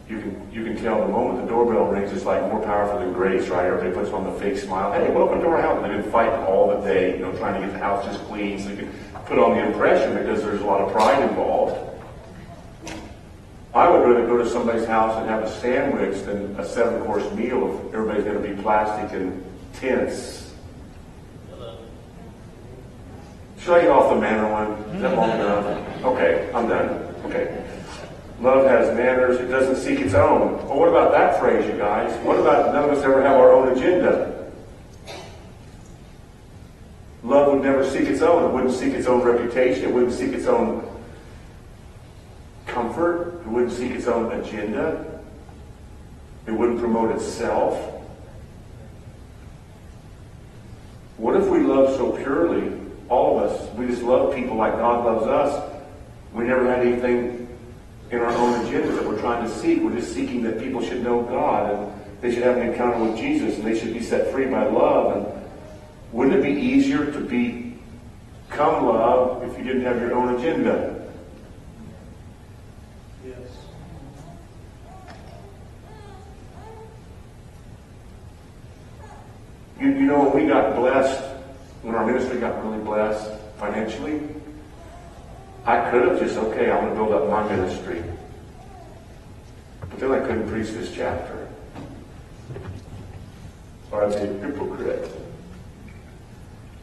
you can tell the moment the doorbell rings, it's like more powerful than grace, right? Everybody puts on the fake smile. Hey, welcome to our house. And they've been fighting all the day, trying to get the house just clean so you can put on the impression because there's a lot of pride involved. I would rather go to somebody's house and have a sandwich than a 7-course meal if everybody's going to be plastic and tense. Should I get off the manner one? Is that long enough? Okay, I'm done. Okay. Love has manners. It doesn't seek its own. Well, what about that phrase, you guys? What about none of us ever have our own agenda? Love would never seek its own. It wouldn't seek its own reputation. It wouldn't seek its own comfort. It wouldn't seek its own agenda. It wouldn't promote itself. What if we love so purely, all of us, we just love people like God loves us? We never had anything in our own agenda that we're trying to seek. We're just seeking that people should know God and they should have an encounter with Jesus and they should be set free by love. And wouldn't it be easier to become love if you didn't have your own agenda? Yes. You know, when we got blessed, when our ministry got really blessed financially, I could have just, okay, I'm going to build up my ministry. But then I couldn't preach this chapter. Or I'd be a hypocrite.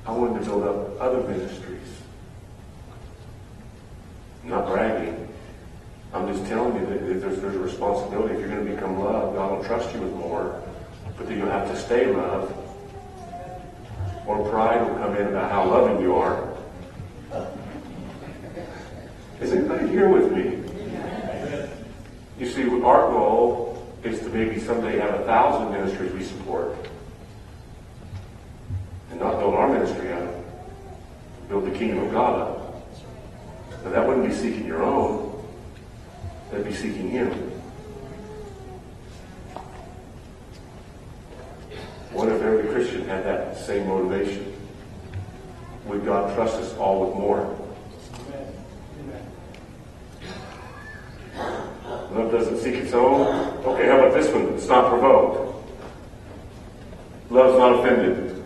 I wanted to build up other ministries. I'm not bragging. I'm just telling you that there's a responsibility. If you're going to become love, God will trust you with more. But then you'll have to stay love. Or pride will come in about how loving you are. Is anybody here with me? You see, our goal is to maybe someday have 1,000 ministries we support. And not build our ministry up. Build the kingdom of God up. But that wouldn't be seeking your own. That'd be seeking Him. What if every Christian had that same motivation? Would God trust us all with more? Love doesn't seek its own. Okay, how about this one? It's not provoked. Love's not offended.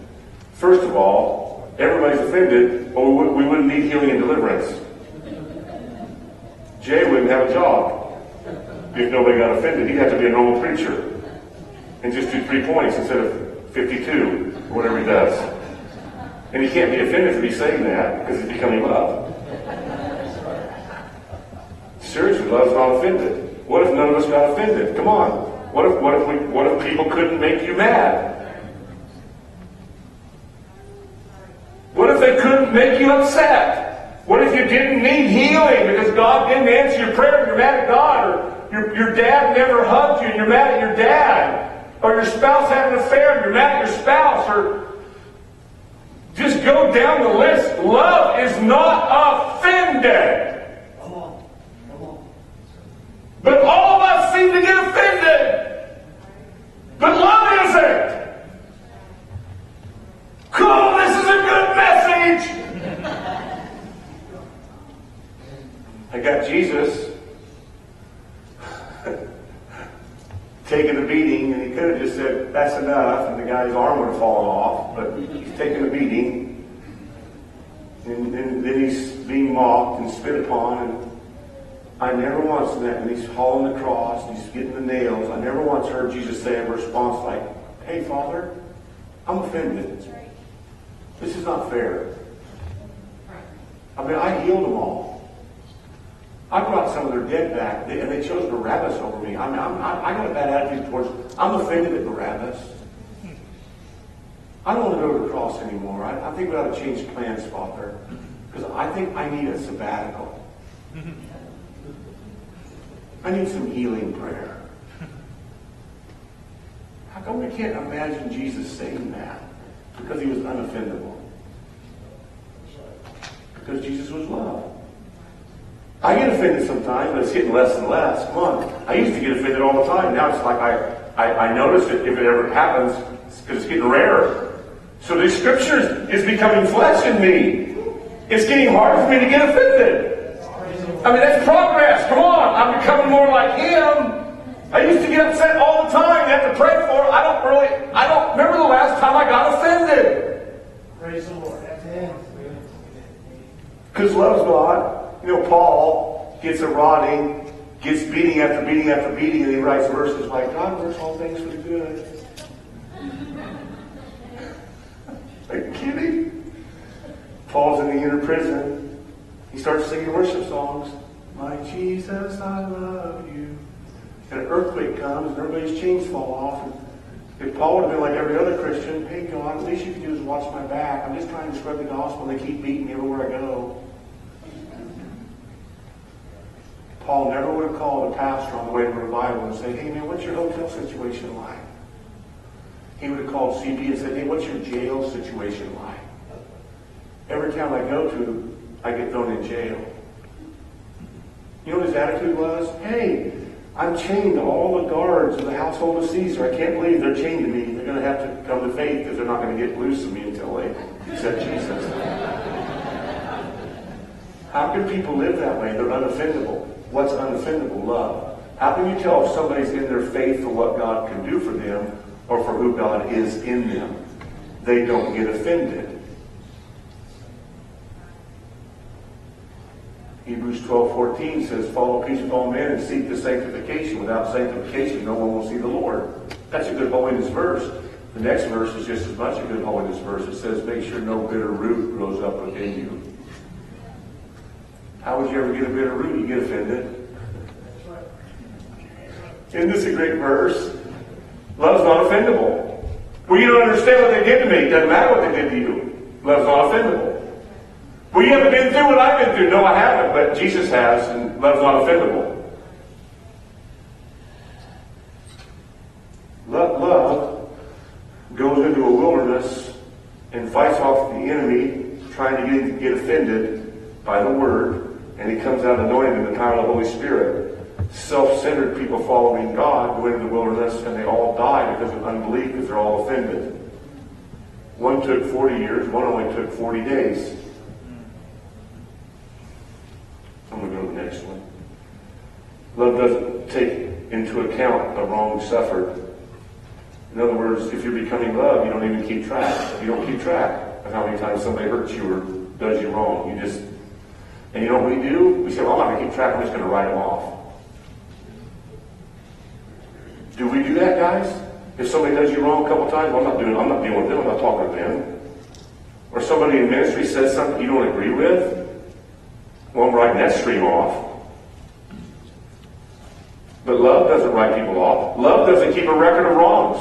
First of all, everybody's offended, or we wouldn't need healing and deliverance. Jay wouldn't have a job if nobody got offended. He'd have to be a normal preacher and just do 3 points instead of 52, or whatever he does. And he can't be offended if he's saying that, because he's becoming love. Seriously, love's not offended. What if none of us got offended? Come on. What if people couldn't make you mad? What if they couldn't make you upset? What if you didn't need healing because God didn't answer your prayer and you're mad at God? Or your dad never hugged you and you're mad at your dad? Or your spouse had an affair and you're mad at your spouse? Or just go down the list. Love is not offended. But all of us seem to get offended. But love isn't. Cool, this is a good message. I got Jesus taking a beating, and he could have just said, that's enough, and the guy's arm would have fallen off, but he's taking a beating, and then he's being mocked and spit upon, and I never once, when he's hauling the cross, and he's getting the nails, I never once heard Jesus say a response like, hey, Father, I'm offended. This is not fair. I mean, I healed them all. I brought some of their dead back, and they chose Barabbas over me. I mean, I got a bad attitude towards, I'm offended at Barabbas. I don't want to go to the cross anymore. I think we ought to change plans, Father, because I think I need a sabbatical. I need some healing prayer. How come we can't imagine Jesus saying that? Because he was unoffendable. Because Jesus was love. I get offended sometimes, but it's getting less and less. Come on. I used to get offended all the time. Now it's like I notice it if it ever happens, because it's getting rarer. So the scriptures is becoming flesh in me. It's getting hard for me to get offended. I mean, that's progress. Come on. I'm becoming more like him. I used to get upset all the time. You have to pray for it. I don't remember the last time I got offended. Praise the Lord. Because love's God. You know, Paul gets a rotting, gets beating after beating after beating, and he writes verses like, God works all things for the good. Are you kidding? Paul's in the inner prison. He starts singing worship songs. My Jesus, I love you. And an earthquake comes and everybody's chains fall off. And if Paul would have been like every other Christian, hey God, at least you can do is watch my back. I'm just trying to spread the gospel and they keep beating me everywhere I go. Paul never would have called a pastor on the way to revival and said, hey man, what's your hotel situation like? He would have called CP and said, hey, what's your jail situation like? Every town I go to, I get thrown in jail. You know what his attitude was? Hey, I'm chained to all the guards of the household of Caesar. I can't believe they're chained to me. They're going to have to come to faith because they're not going to get loose of me until they accept Jesus. How can people live that way? They're unoffendable. What's unoffendable? Love. How can you tell if somebody's in their faith for what God can do for them or for who God is in them? They don't get offended. Hebrews 12:14 says, follow peace with all men and seek the sanctification. Without sanctification, no one will see the Lord. That's a good holiness verse. The next verse is just as much a good holiness verse. It says, make sure no bitter root grows up within you. How would you ever get a bitter root? You get offended. Isn't this a great verse? Love's not offendable. Well, you don't understand what they did to me. It doesn't matter what they did to you. Love's not offendable. Well, you haven't been through what I've been through. No, I haven't, but Jesus has, and love's not offendable. Love goes into a wilderness and fights off the enemy, trying to get offended by the word, and he comes out anointed in the power of the Holy Spirit. Self-centered people following God go into the wilderness and they all die because of unbelief, because they're all offended. One took 40 years, one only took 40 days. I'm going to go to the next one. Love doesn't take into account a wrong suffered. In other words, if you're becoming love, you don't even keep track. You don't keep track of how many times somebody hurts you or does you wrong. And you know what we do? We say, well, I'm not going to keep track. I'm just going to write them off. Do we do that, guys? If somebody does you wrong a couple times, well, I'm not dealing with them. I'm not talking to them. Or somebody in ministry says something you don't agree with, well, I'm writing that stream off. But love doesn't write people off. Love doesn't keep a record of wrongs.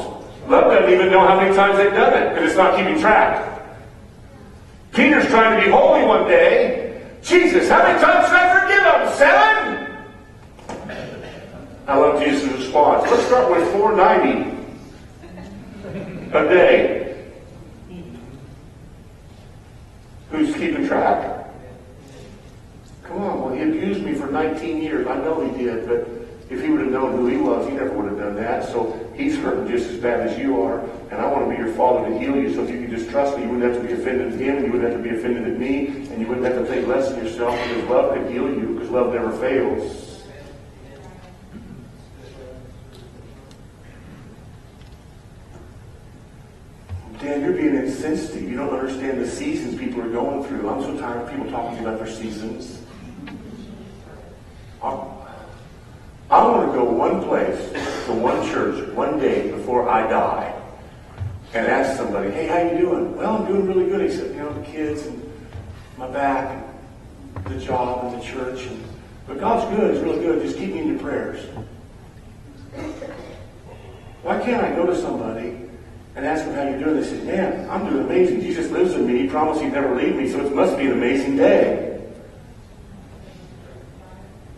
Love doesn't even know how many times they've done it, and it's not keeping track. Peter's trying to be holy one day. Jesus, how many times should I forgive them? 7? I love Jesus' response. Let's start with 490 a day. Who's keeping track? Come on, well, he abused me for 19 years. I know he did, but if he would have known who he was, he never would have done that. So he's hurting just as bad as you are, and I want to be your father to heal you. So if you could just trust me, you wouldn't have to be offended at him, and you wouldn't have to be offended at me, and you wouldn't have to think less of yourself, because love can heal you, because love never fails. Dan, you're being insensitive. You don't understand the seasons people are going through. I'm so tired of people talking about their seasons. I want to go one place, to one church, one day before I die, and ask somebody, hey, how you doing? Well, I'm doing really good. He said, the kids and my back, and the job and the church. But God's good. He's really good. Just keep me in your prayers. Why can't I go to somebody and ask them how you're doing? They say, man, I'm doing amazing. Jesus lives in me. He promised he'd never leave me, so it must be an amazing day.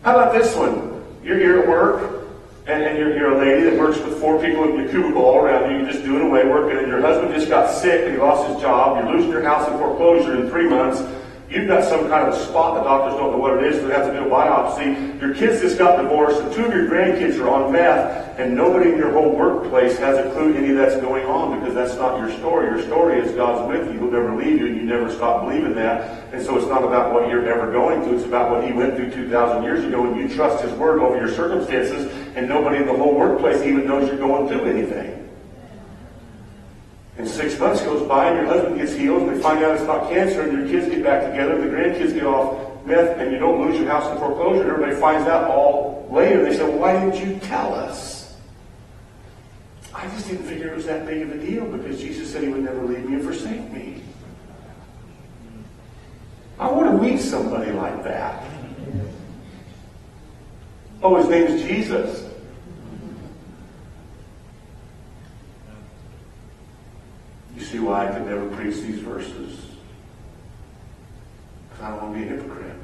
How about this one? You're here at work, and you're a lady that works with 4 people in your cubicle all around you. You're just doing away working, and your husband just got sick and he lost his job. You're losing your house in foreclosure in 3 months. You've got some kind of a spot. The doctors don't know what it is, so they have to do a biopsy. Your kids just got divorced, and 2 of your grandkids are on meth, and nobody in your whole workplace has a clue any of that's going on, because that's not your story. Your story is God's with you. He'll never leave you, and you never stop believing that. And so it's not about what you're ever going through. It's about what he went through 2,000 years ago, and you trust his word over your circumstances, and nobody in the whole workplace even knows you're going through anything. And 6 months goes by, and your husband gets healed, and they find out it's not cancer, and your kids get back together, and the grandkids get off meth, and you don't lose your house in foreclosure, and everybody finds out all later. They say, well, why didn't you tell us? I just didn't figure it was that big of a deal, because Jesus said he would never leave me or forsake me. I want to meet somebody like that. Oh, his name is Jesus. You see why I could never preach these verses? Because I don't want to be a hypocrite.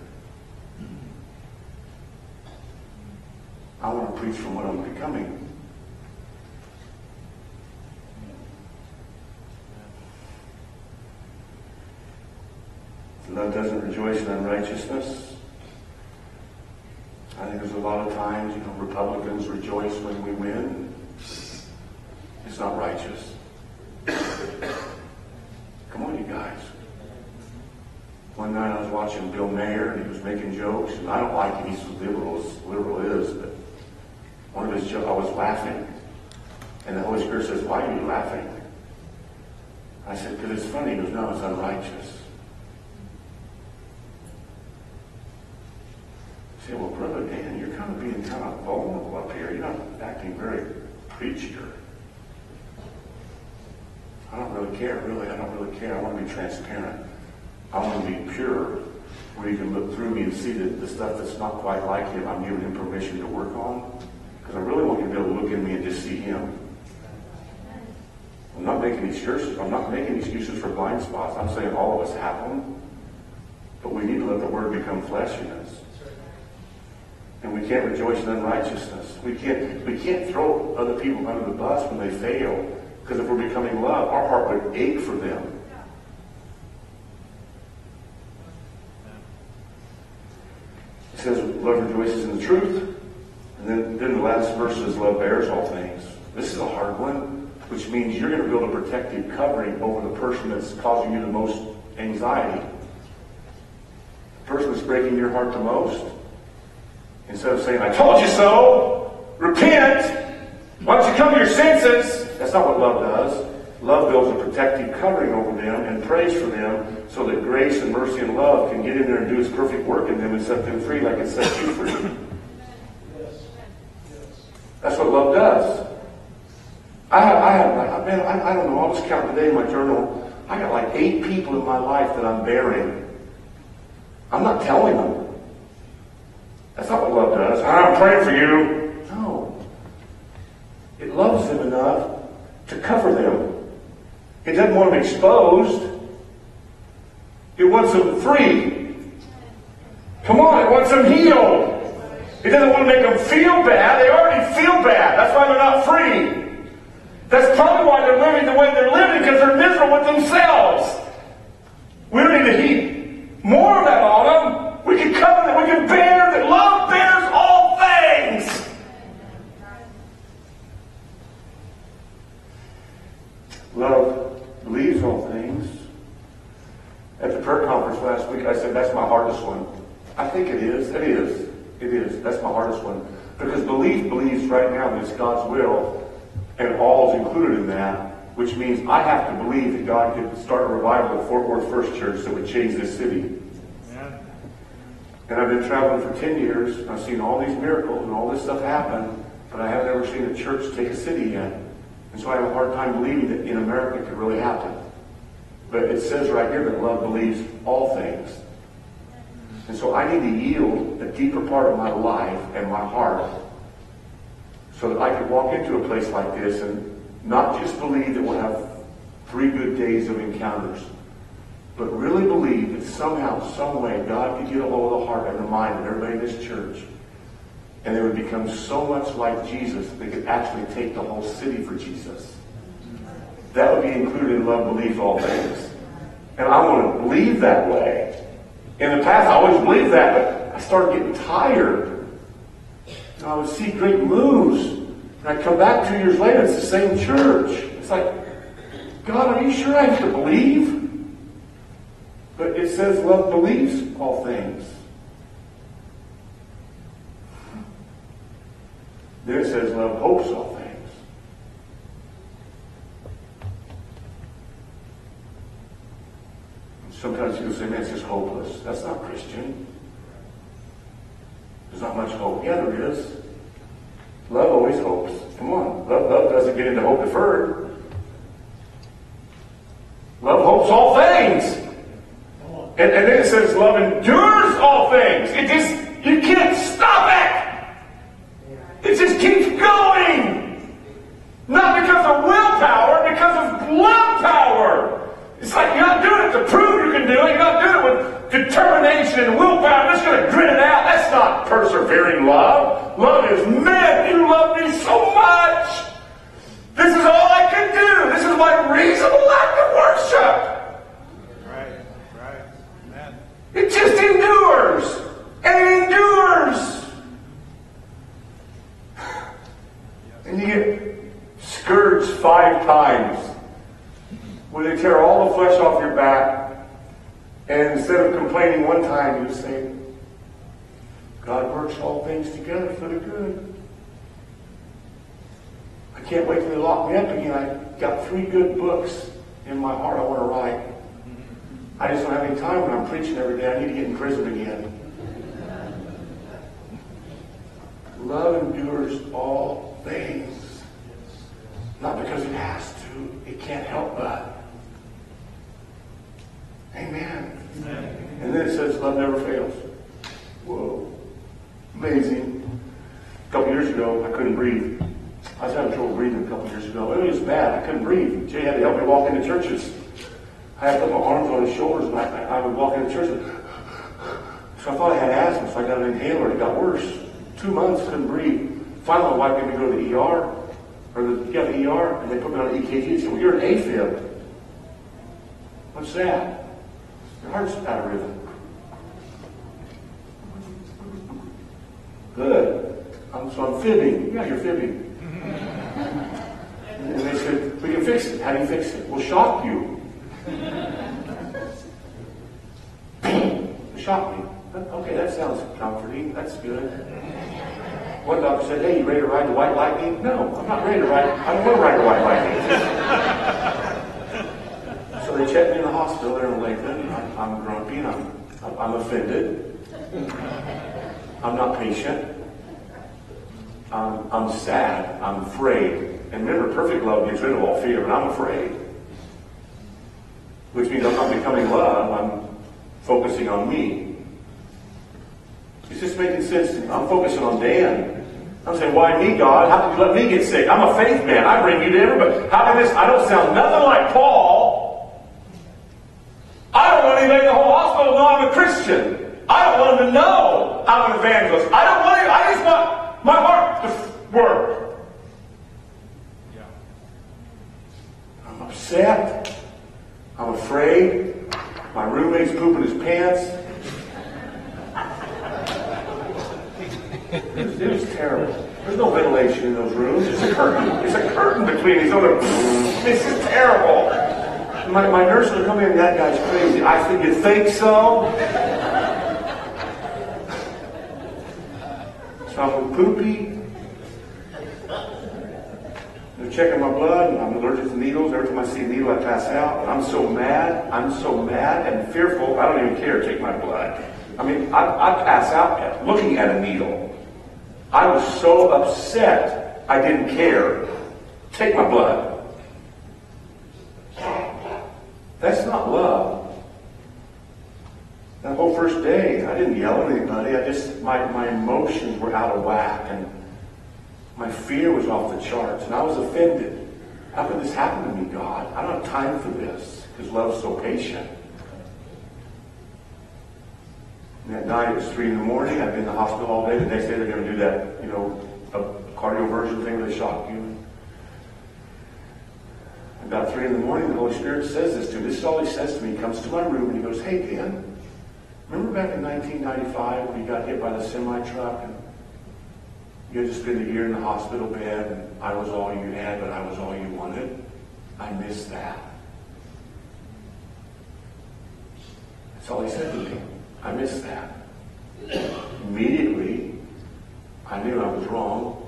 I want to preach from what I'm becoming. Love doesn't rejoice in unrighteousness. I think there's a lot of times, Republicans rejoice when we win. It's not righteous. Come on, you guys. One night I was watching Bill Mayer, and he was making jokes, and I don't like him. He's liberal is, but one of his jokes, I was laughing. And the Holy Spirit says, why are you laughing? I said, because it's funny. He goes, no, it's unrighteous. I said, well, Brother Dan, you're kind of being kind of vulnerable up here. You're not acting very preacher. I don't really care, really. I don't really care. I want to be transparent. I want to be pure, where you can look through me and see that the stuff that's not quite like him, I'm giving him permission to work on. Because I really want you to be able to look at me and just see him. I'm not making excuses. I'm not making excuses for blind spots. I'm saying all of us have them. But we need to let the Word become flesh in us. And we can't rejoice in unrighteousness. We can't throw other people under the bus when they fail. Because if we're becoming love, our heart would ache for them. It says love rejoices in the truth. And then the last verse says love bears all things. This is a hard one, which means you're going to build a protective covering over the person that's causing you the most anxiety. The person that's breaking your heart the most. Instead of saying, I told you so, repent, why don't you come to your senses? That's not what love does. Love builds a protective covering over them and prays for them so that grace and mercy and love can get in there and do its perfect work in them and set them free like it sets you free. That's what love does. I don't know, I'll just count today in my journal. I got like 8 people in my life that I'm bearing. I'm not telling them. That's not what love does. I'm praying for you. No. It loves them enough to cover them. It doesn't want them exposed. It wants them free. Come on, it wants them healed. It doesn't want to make them feel bad. They already feel bad. That's why they're not free. That's probably why they're living the way they're living, because they're miserable with themselves. We don't need to heap more of that on them. We can cover that. We can bear that. Love bears all things. Love believes all things. At the prayer conference last week, I said, that's my hardest one. I think it is. It is. It is. That's my hardest one. Because belief believes right now that it's God's will, and all is included in that, which means I have to believe that God could start a revival at Fort Worth First Church that would change this city. Yeah. And I've been traveling for 10 years, and I've seen all these miracles and all this stuff happen, but I haven't ever seen a church take a city yet. And so I have a hard time believing that in America it could really happen. But it says right here that love believes all things. And so I need to yield a deeper part of my life and my heart so that I could walk into a place like this and not just believe that we'll have 3 good days of encounters, but really believe that somehow, some way, God could get a hold of the heart and the mind of everybody in this church, and they would become so much like Jesus that they could actually take the whole city for Jesus. That would be included in love believes all things. And I want to believe that way. In the past, I always believed that, but I started getting tired. And I would see great moves. And I'd come back 2 years later, it's the same church. It's like, God, are you sure I have to believe? But it says love believes all things. Then it says love hopes all things. Sometimes people say, man, it's just hopeless. That's not Christian. There's not much hope. Yeah, there is. Love always hopes. Come on. Love doesn't get into hope deferred. Love hopes all things. And then it says love endures all things. You can't stop it. It just keeps going. Not because of willpower, because of love power. It's like you're not doing it to prove you can do it. You're not doing it with determination and willpower. I'm just going to grit it out. That's not persevering love. Love is, man, you love me so much. This is all I can do. This is my reasonable act of worship. Right. Amen. It just endures. And it endures. And you get scourged 5 times. Where they tear all the flesh off your back, and instead of complaining one time, you say, God works all things together for the good. I can't wait till they lock me up again. I got 3 good books in my heart I want to write. I just don't have any time when I'm preaching every day. I need to get in prison again. Love endures all things. Not because it has to. It can't help but. Amen. And then it says love never fails. Whoa. Amazing. A couple years ago, I couldn't breathe. I was having trouble breathing a couple years ago. It was bad. I couldn't breathe. Jay had to help me walk into churches. I had to put my arms on his shoulders, and I would walk into church. So I thought I had asthma, so I got an inhaler, and it got worse. 2 months, couldn't breathe. Finally, my wife made me go to the ER, the ER, and they put me on an EKG and said, well, you're an AFib. What's that? Your heart's out of rhythm. Good. So I'm fibbing. Yeah, you're fibbing. And they said, we can fix it. How do you fix it? We'll shock you. Shock me. Okay, that sounds comforting. That's good. One doctor said, hey, you ready to ride the white lightning? No, I'm not ready to ride. I don't want to ride the white lightning. So they checked me in the hospital there in Lakeland. I'm grumpy and I'm offended. I'm not patient. I'm sad. I'm afraid. And remember, perfect love gets rid of all fear, but I'm afraid. Which means I'm not becoming love. I'm focusing on me. It's just making sense to me. I'm focusing on Dan. I'm saying, why me, God? How did you let me get sick? I'm a faith man. I bring you to everybody. How did this? I don't sound nothing like Paul. I don't want anybody in the whole hospital to know I'm a Christian. I don't want them to know I'm an evangelist. I don't want it. I just want my heart to work. Yeah. I'm upset. I'm afraid. My roommate's pooping his pants. It was terrible. There's no ventilation in those rooms. It's a curtain. It's a curtain between these other. This is terrible. My nurse would come in. That guy's crazy. I think you think so. So I'm poopy. They're checking my blood, and I'm allergic to needles. Every time I see a needle, I pass out. And I'm so mad. I'm so mad and fearful. I don't even care to take my blood. I mean, I pass out looking at a needle. I was so upset, I didn't care. Take my blood. That's not love. That whole first day, I didn't yell at anybody. My emotions were out of whack, and my fear was off the charts, and I was offended. How could this happen to me, God? I don't have time for this, because love's so patient. And that night, it was 3 in the morning. I'd been in the hospital all day. The next day, they're going to do that, a cardioversion thing where they shock you. About 3 in the morning, the Holy Spirit says this to me. This is all he says to me. He comes to my room and he goes, hey, Dan, remember back in 1995 when you got hit by the semi-truck and you had just spent a year in the hospital bed and I was all you had, but I was all you wanted? I miss that. That's all he said to me. I miss that. Immediately, I knew I was wrong.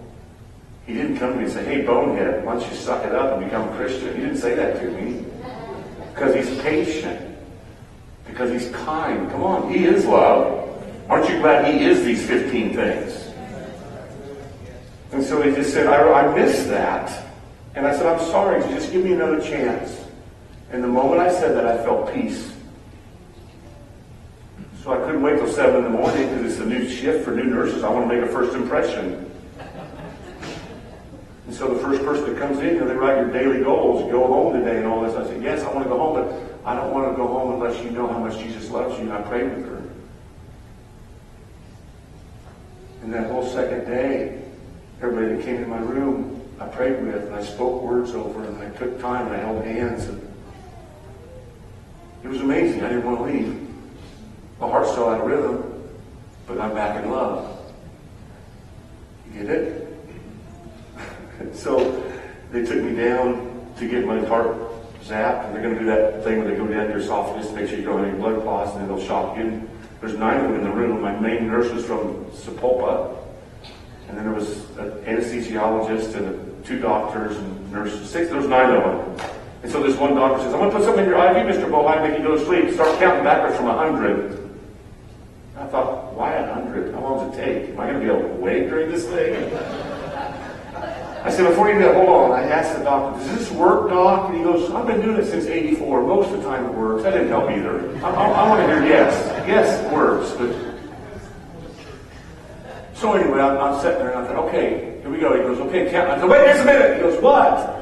He didn't come to me and say, hey, bonehead, why don't you suck it up and become a Christian? He didn't say that to me. Because he's patient. Because he's kind. Come on, he is love. Aren't you glad he is these 15 things? And so he just said, I miss that. And I said, I'm sorry, just give me another chance. And the moment I said that, I felt peace. So I couldn't wait till 7 in the morning because it's a new shift for new nurses. I want to make a first impression. And so the first person that comes in, they write your daily goals. Go home today and all this. I said, yes, I want to go home, but I don't want to go home unless you know how much Jesus loves you. And I prayed with her. And that whole second day, everybody that came in my room, I prayed with, and I spoke words over, and I took time, and I held hands. And it was amazing. I didn't want to leave. My heart's still out of rhythm, but I'm back in love. You get it? So they took me down to get my heart zapped, and they're going to do that thing where they go down to your esophagus to make sure you don't have any blood clots, and then they'll shock you. And there's 9 of them in the room. My main nurse was from Sepulpa, and then there was an anesthesiologist and 2 doctors and nurses. There was 9 of them. And so this one doctor says, I'm going to put something in your IV, Mr. Bohi, make you go to sleep. Start counting backwards from 100. I thought, why 100? How long does it take? Am I going to be able to wait during this thing? I said, before you do that, hold on. I asked the doctor, does this work, Doc? And he goes, I've been doing it since 84. Most of the time it works. That didn't help either. I want to hear yes. Yes, it works. But so anyway, I'm sitting there and I thought, okay, here we go. He goes, okay, count. I said, wait, just a minute. He goes, what?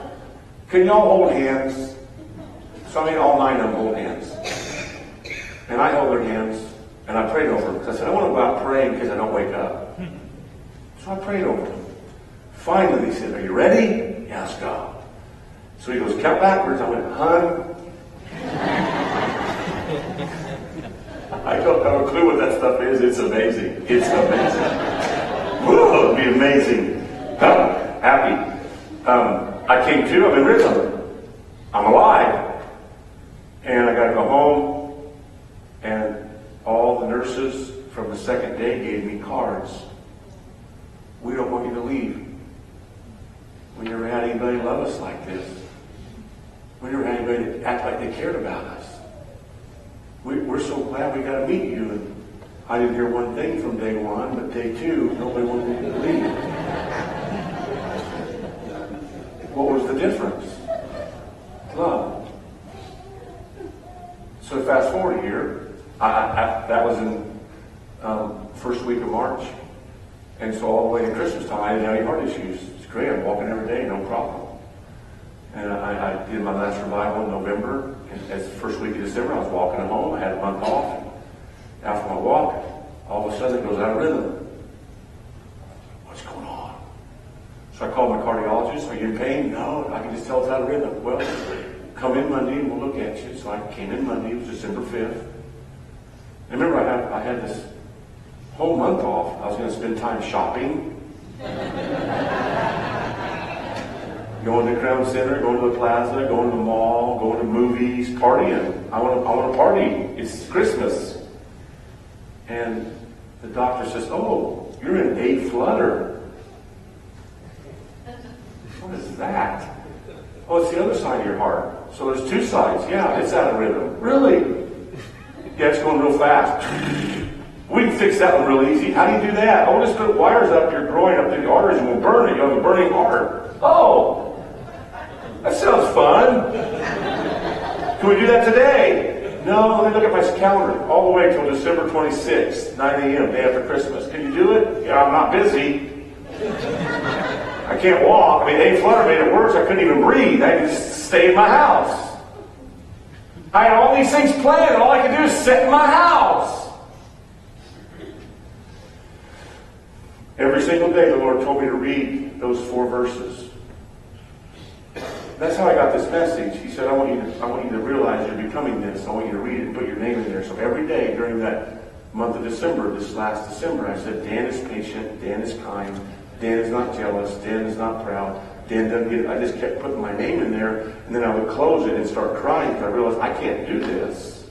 Can y'all hold hands? So I made all 9 of them hold hands. And I held their hands and I prayed over them. Because I said, I want to go out praying because I don't wake up. So I prayed over him. Finally, he said, "Are you ready?" "Yeah, let's go." So he goes, "Count backwards." I went, "Hun." I don't have a clue what that stuff is. It's amazing. It's amazing. Woo, it'd be amazing. Happy. I came to, I'm in rhythm. I'm alive. And I got to go home, and all the nurses from the second day gave me cards. "We don't want you to leave. We never had anybody love us like this. We never had anybody act like they cared about us. We're so glad we got to meet you." And I didn't hear one thing from day one, but day two, nobody wanted me to leave. What was the difference? Love. So fast forward here, that was in first week of March. And so all the way to Christmas time, I didn't have any heart issues. It's great. I'm walking every day, no problem. And I did my last revival in November. And as the first week of December, I was walking at home. I had a month off. And after my walk, all of a sudden it goes out of rhythm. What's going on? So I called my cardiologist. "Are you in pain?" "No, I can just tell it's out of rhythm." "Well, come in Monday and we'll look at you." So I came in Monday. It was December 5th. And remember, I had this whole month off. I was going to spend time shopping. Going to Crown Center, going to the plaza, going to the mall, going to movies, partying. I want to party. It's Christmas. And the doctor says, "Oh, you're in A flutter." What is that? "Oh, it's the other side of your heart. So there's two sides." "Yeah, it's out of rhythm." "Really?" "Yeah, it's going real fast." "We can fix that one real easy." "How do you do that?" "Oh, just put wires up your groin, up to the arteries, and we'll burn it. You have a burning heart." "Oh, that sounds fun. Can we do that today?" "No, let me look at my calendar. All the way till December 26th, 9 a.m., day after Christmas. Can you do it?" "Yeah, I'm not busy. I can't walk." I mean, A flutter made it worse. I couldn't even breathe. I could just stay in my house. I had all these things planned, and all I could do is sit in my house. Every single day, the Lord told me to read those 4 verses. That's how I got this message. He said, I want you to realize you're becoming this. I want you to read it and put your name in there. So every day during that month of December, this last December, I said, Dan is patient, Dan is kind, Dan is not jealous, Dan is not proud, Dan doesn't get it. I just kept putting my name in there, and then I would close it and start crying because I realized I can't do this.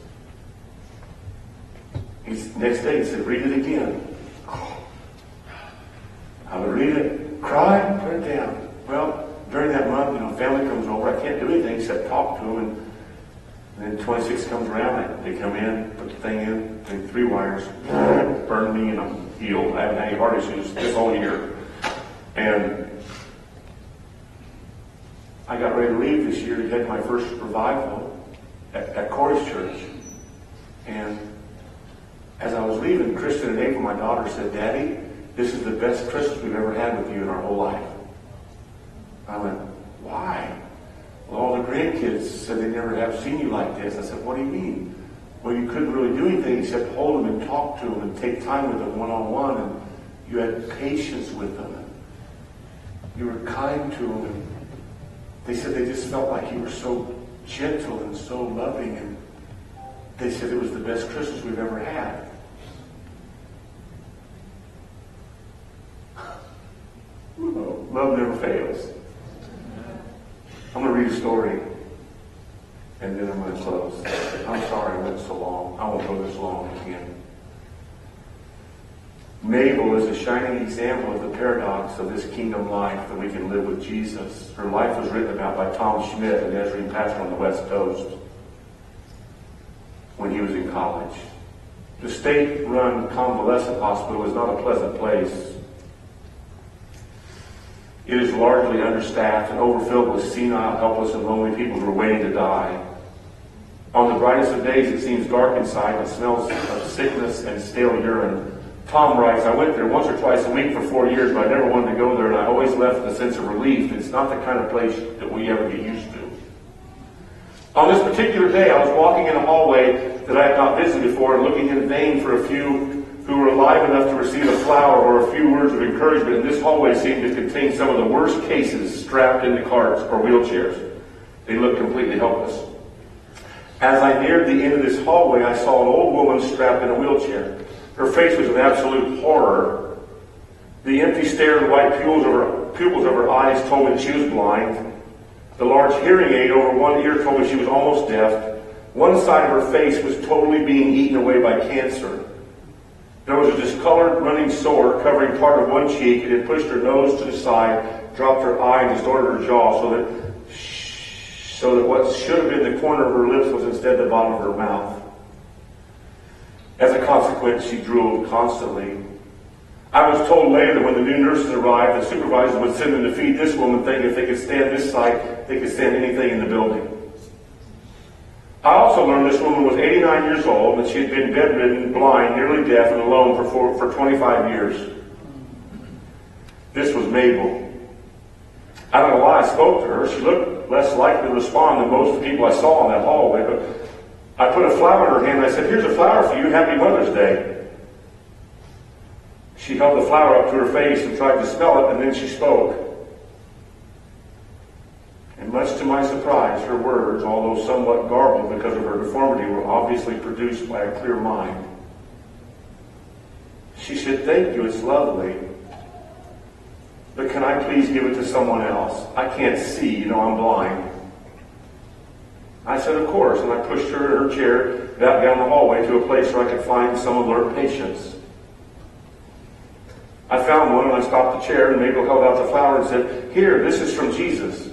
Next day he said, read it again. I would read it, cry, put it down. Well, during that month, family comes over. I can't do anything except talk to them. And then 26 comes around. They come in, put the thing in, take 3 wires, burn me, and I'm healed. I haven't had any heart issues this whole year. And I got ready to leave this year to head my first revival at Corey's church. And as I was leaving, Kristen and April, my daughter, said, Daddy, this is the best Christmas we've ever had with you in our whole life. I went, why? Well, all the grandkids said they never have seen you like this. I said, what do you mean? Well, you couldn't really do anything except hold them and talk to them and take time with them one-on-one. And you had patience with them. And you were kind to them. And they said they just felt like you were so gentle and so loving. And they said it was the best Christmas we've ever had. Love never fails. I'm going to read a story, and then I'm going to close. I'm sorry I went so long. I won't go this long again. Mabel is a shining example of the paradox of this kingdom life that we can live with Jesus. Her life was written about by Tom Schmidt, an Nazarene pastor on the West Coast, when he was in college. The state-run convalescent hospital is not a pleasant place. It is largely understaffed and overfilled with senile, helpless, and lonely people who are waiting to die. On the brightest of days, it seems dark inside and smells of sickness and stale urine. Tom writes, I went there once or twice a week for 4 years, but I never wanted to go there, and I always left with a sense of relief. It's not the kind of place that we ever get used to. On this particular day, I was walking in a hallway that I had not visited before and looking in vain for a few who were alive enough to receive a flower or a few words of encouragement, and this hallway seemed to contain some of the worst cases strapped into carts or wheelchairs. They looked completely helpless. As I neared the end of this hallway, I saw an old woman strapped in a wheelchair. Her face was an absolute horror. The empty stare and white pupils of her eyes told me that she was blind. The large hearing aid over one ear told me she was almost deaf. One side of her face was totally being eaten away by cancer. There was a discolored running sore covering part of one cheek. It had pushed her nose to the side, dropped her eye, and distorted her jaw so that what should have been the corner of her lips was instead the bottom of her mouth. As a consequence, she drooled constantly. I was told later that when the new nurses arrived, the supervisors would send them to feed this woman, thinking if they could stand this sight, they could stand anything in the building. I also learned this woman was 89 years old and she had been bedridden, blind, nearly deaf, and alone for 25 years. This was Mabel. I don't know why I spoke to her. She looked less likely to respond than most of the people I saw in that hallway, but I put a flower in her hand and I said, "Here's a flower for you. Happy Mother's Day." She held the flower up to her face and tried to smell it, and then she spoke. And much to my surprise, her words, although somewhat garbled because of her deformity, were obviously produced by a clear mind. She said, "Thank you, it's lovely. But can I please give it to someone else? I can't see, I'm blind." I said, "Of course," and I pushed her in her chair back down the hallway to a place where I could find some alert patients. I found one and I stopped the chair, and Mabel held out the flower and said, "Here, this is from Jesus."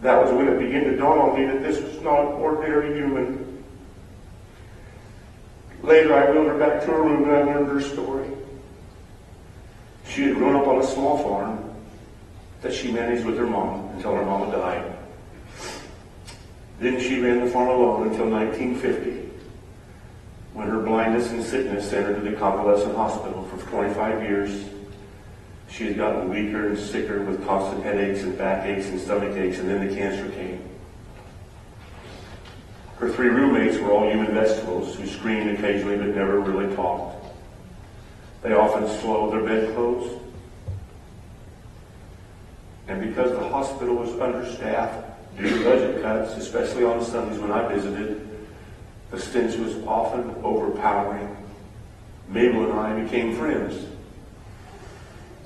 That was when it began to dawn on me that this was not an ordinary human. Later, I wheeled her back to her room and I learned her story. She had grown up on a small farm that she managed with her mom until her mama died. Then she ran the farm alone until 1950, when her blindness and sickness sent her to the convalescent hospital for 25 years. She had gotten weaker and sicker with constant headaches and backaches and stomach aches, and then the cancer came. Her 3 roommates were all human vegetables who screamed occasionally but never really talked. They often swallowed their bedclothes. And because the hospital was understaffed due to budget cuts, especially on Sundays when I visited, the stench was often overpowering. Mabel and I became friends.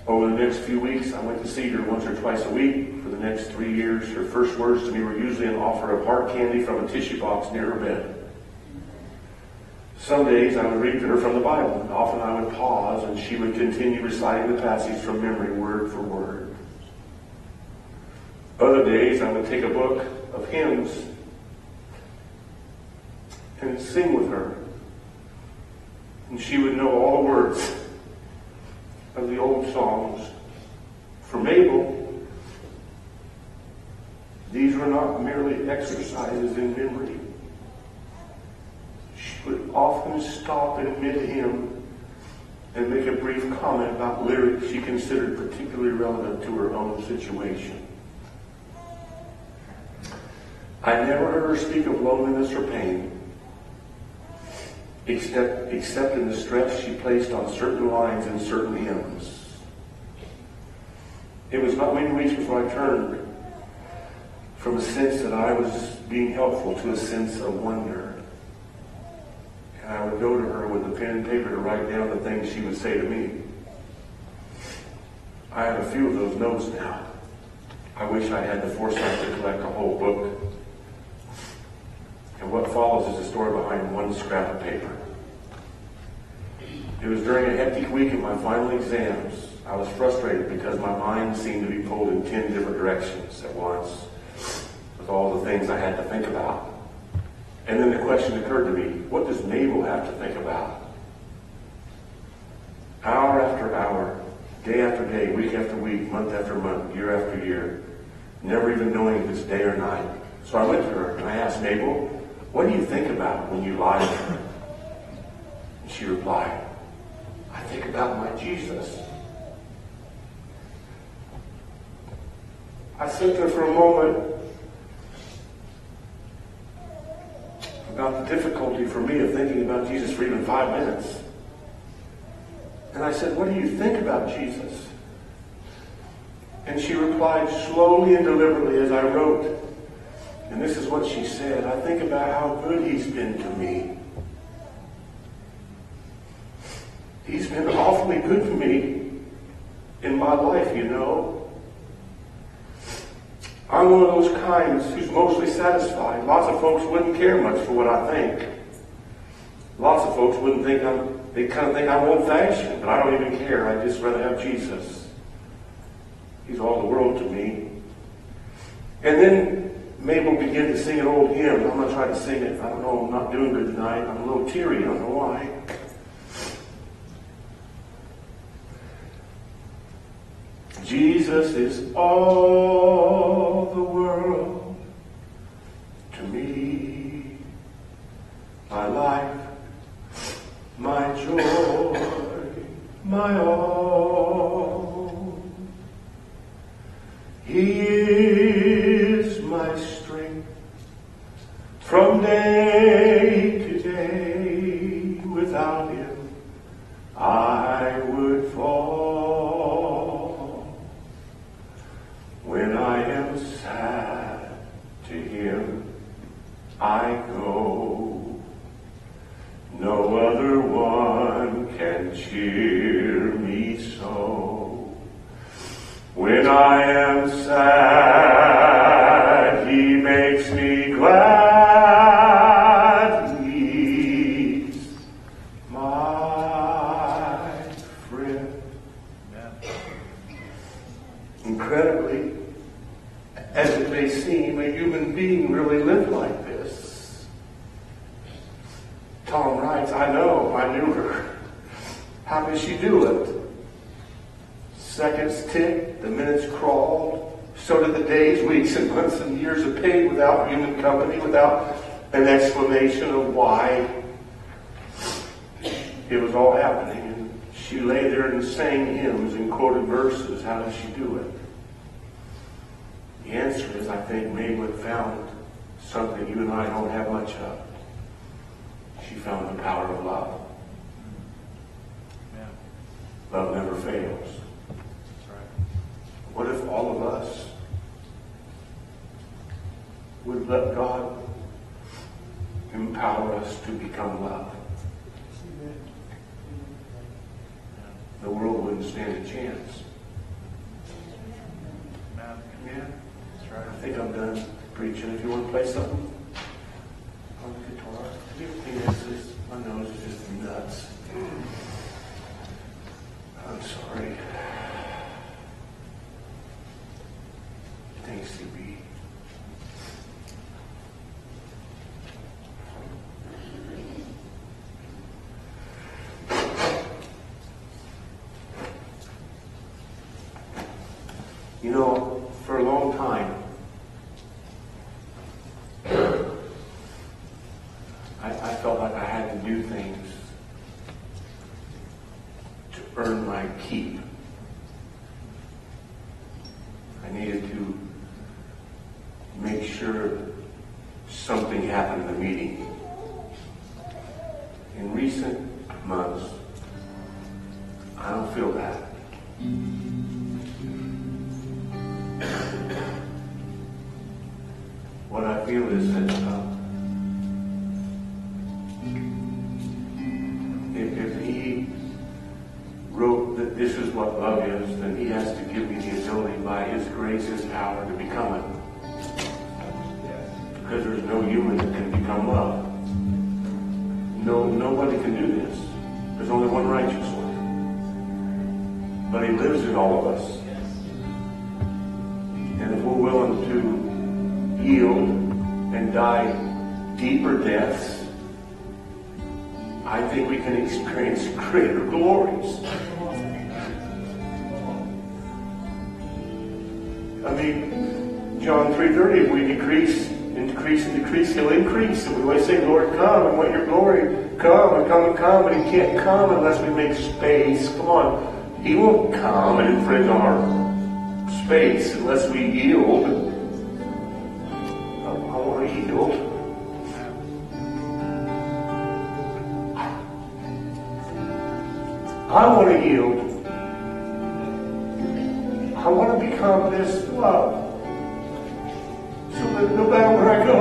Over the next few weeks, I went to see her once or twice a week. For the next 3 years, her first words to me were usually an offer of hard candy from a tissue box near her bed. Some days I would read to her from the Bible, and often I would pause and she would continue reciting the passage from memory, word for word. Other days I would take a book of hymns and sing with her, and she would know all the words of the old songs. For Mabel, these were not merely exercises in memory. She would often stop in mid-hymn and make a brief comment about lyrics she considered particularly relevant to her own situation. I never heard her speak of loneliness or pain, except in the stress she placed on certain lines in certain hymns. It was not many weeks before I turned from a sense that I was being helpful to a sense of wonder. And I would go to her with a pen and paper to write down the things she would say to me. I have a few of those notes now. I wish I had the foresight to collect a whole book. And what follows is the story behind one scrap of paper. It was during a hectic week of my final exams. I was frustrated because my mind seemed to be pulled in 10 different directions at once with all the things I had to think about. And then the question occurred to me, what does Mabel have to think about? Hour after hour, day after day, week after week, month after month, year after year, never even knowing if it's day or night. So I went to her and I asked, Mabel, what do you think about when you lie to her? And she replied, I think about my Jesus. I sat there for a moment for me of thinking about Jesus for even 5 minutes. And I said, what do you think about Jesus? And she replied slowly and deliberately as I wrote. And this is what she said. I think about how good he's been to me. He's been awfully good to me in my life, you know. I'm one of those kinds who's mostly satisfied. Lots of folks wouldn't care much for what I think. Lots of folks wouldn't think they kind of think I'm old-fashioned, but I don't even care. I'd just rather have Jesus. He's all the world to me. And then Mabel began to sing an old hymn. I'm going to try to sing it. I don't know, I'm not doing good tonight. I'm a little teary. I don't know why. Jesus is all the world to me. My life, my joy, my all. He is my strength from day to day. Without him, I would fall. When I am sad, to him I go. No other one can cheer me so. When I am sad, he makes me glad. He's my friend. Incredibly, as it may seem, a human being really lived like this. Tom writes, I know, I knew her. How did she do it? Seconds ticked, the minutes crawled. So did the days, weeks, and months and years of pain without human company, without an explanation of why. It was all happening, and she lay there and sang hymns and quoted verses. How did she do it? The answer is, I think, Mabel found something you and I don't have much of. She found the power of love. Yeah. Love never fails. That's right. What if all of us would let God empower us to become love? The world wouldn't stand a chance. Yeah. Yeah. That's right. I think I'm done preaching. If you want to play something on the guitar. My nose is just nuts. I'm sorry. Thanks, CB. You know, for a long time, I felt like I had to do things to earn my keep. I needed to make sure something happened in the meeting. In recent months, I don't feel that. What I feel is that if he wrote that this is what love is, then he has to give me the ability by his grace, his power to become it. Because there's no human that can become love. Nobody can do this. There's only one righteous one. But he lives in all of us. And if we're willing to yield and die deeper deaths, I think we can experience greater glories. I mean, John 3:30, if we decrease and decrease, he'll increase. And we always say, Lord, come and want your glory. Come and come and come. But he can't come unless we make space. Come on. He won't come and infringe on our space unless we yield. I want to yield. I want to yield. I want to become this love. So that no matter where I go,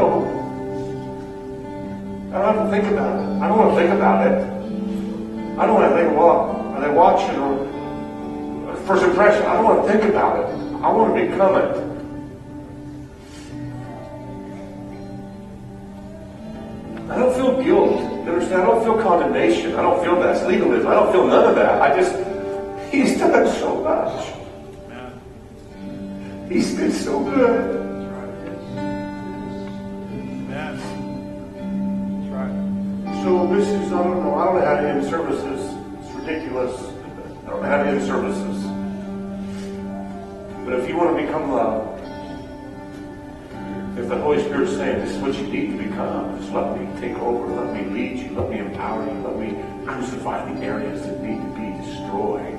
I don't have to think about it. I don't want to think about it. I don't want to think, well, are they watching or first impression? I don't want to think about it. I want to become it. I don't feel guilt. You understand? I don't feel condemnation. I don't feel that's legalism. I don't feel none of that. He's done so much. He's been so good. Amen. That's right. So this is, I don't know how to end services. It's ridiculous. I don't know how to end services. But if you want to become love, if the Holy Spirit's saying this is what you need to become, just let me take over, let me lead you, let me empower you, let me crucify the areas that need to be destroyed.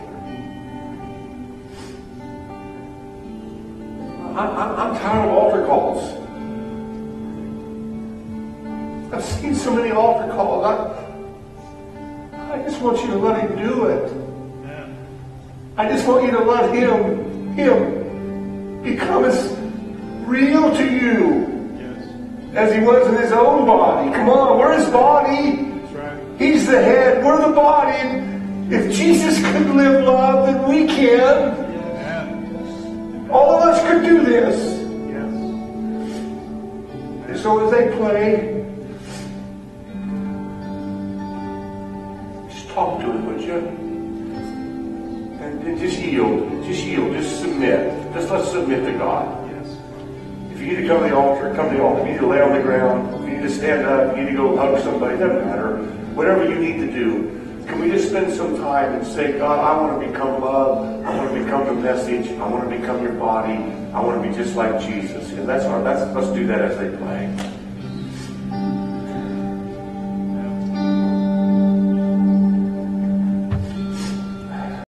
I'm tired of altar calls. I've seen so many altar calls. I just want you to let Him do it. Yeah. I just want you to let Him become as real to you Yes. as He was in His own body. Come on, we're His body. That's right. He's the head, we're the body. And if Jesus could live love, then we can. All of us could do this. Yes. And so as they play, just talk to Him, would you? And just yield. Just yield. Just submit. Just let's submit to God. Yes. If you need to come to the altar, come to the altar. If you need to lay on the ground, if you need to stand up, if you need to go hug somebody, it doesn't matter. Whatever you need to do. Can we just spend some time and say, God, I want to become love. I want to become the message. I want to become your body. I want to be just like Jesus. And let's do that as they play.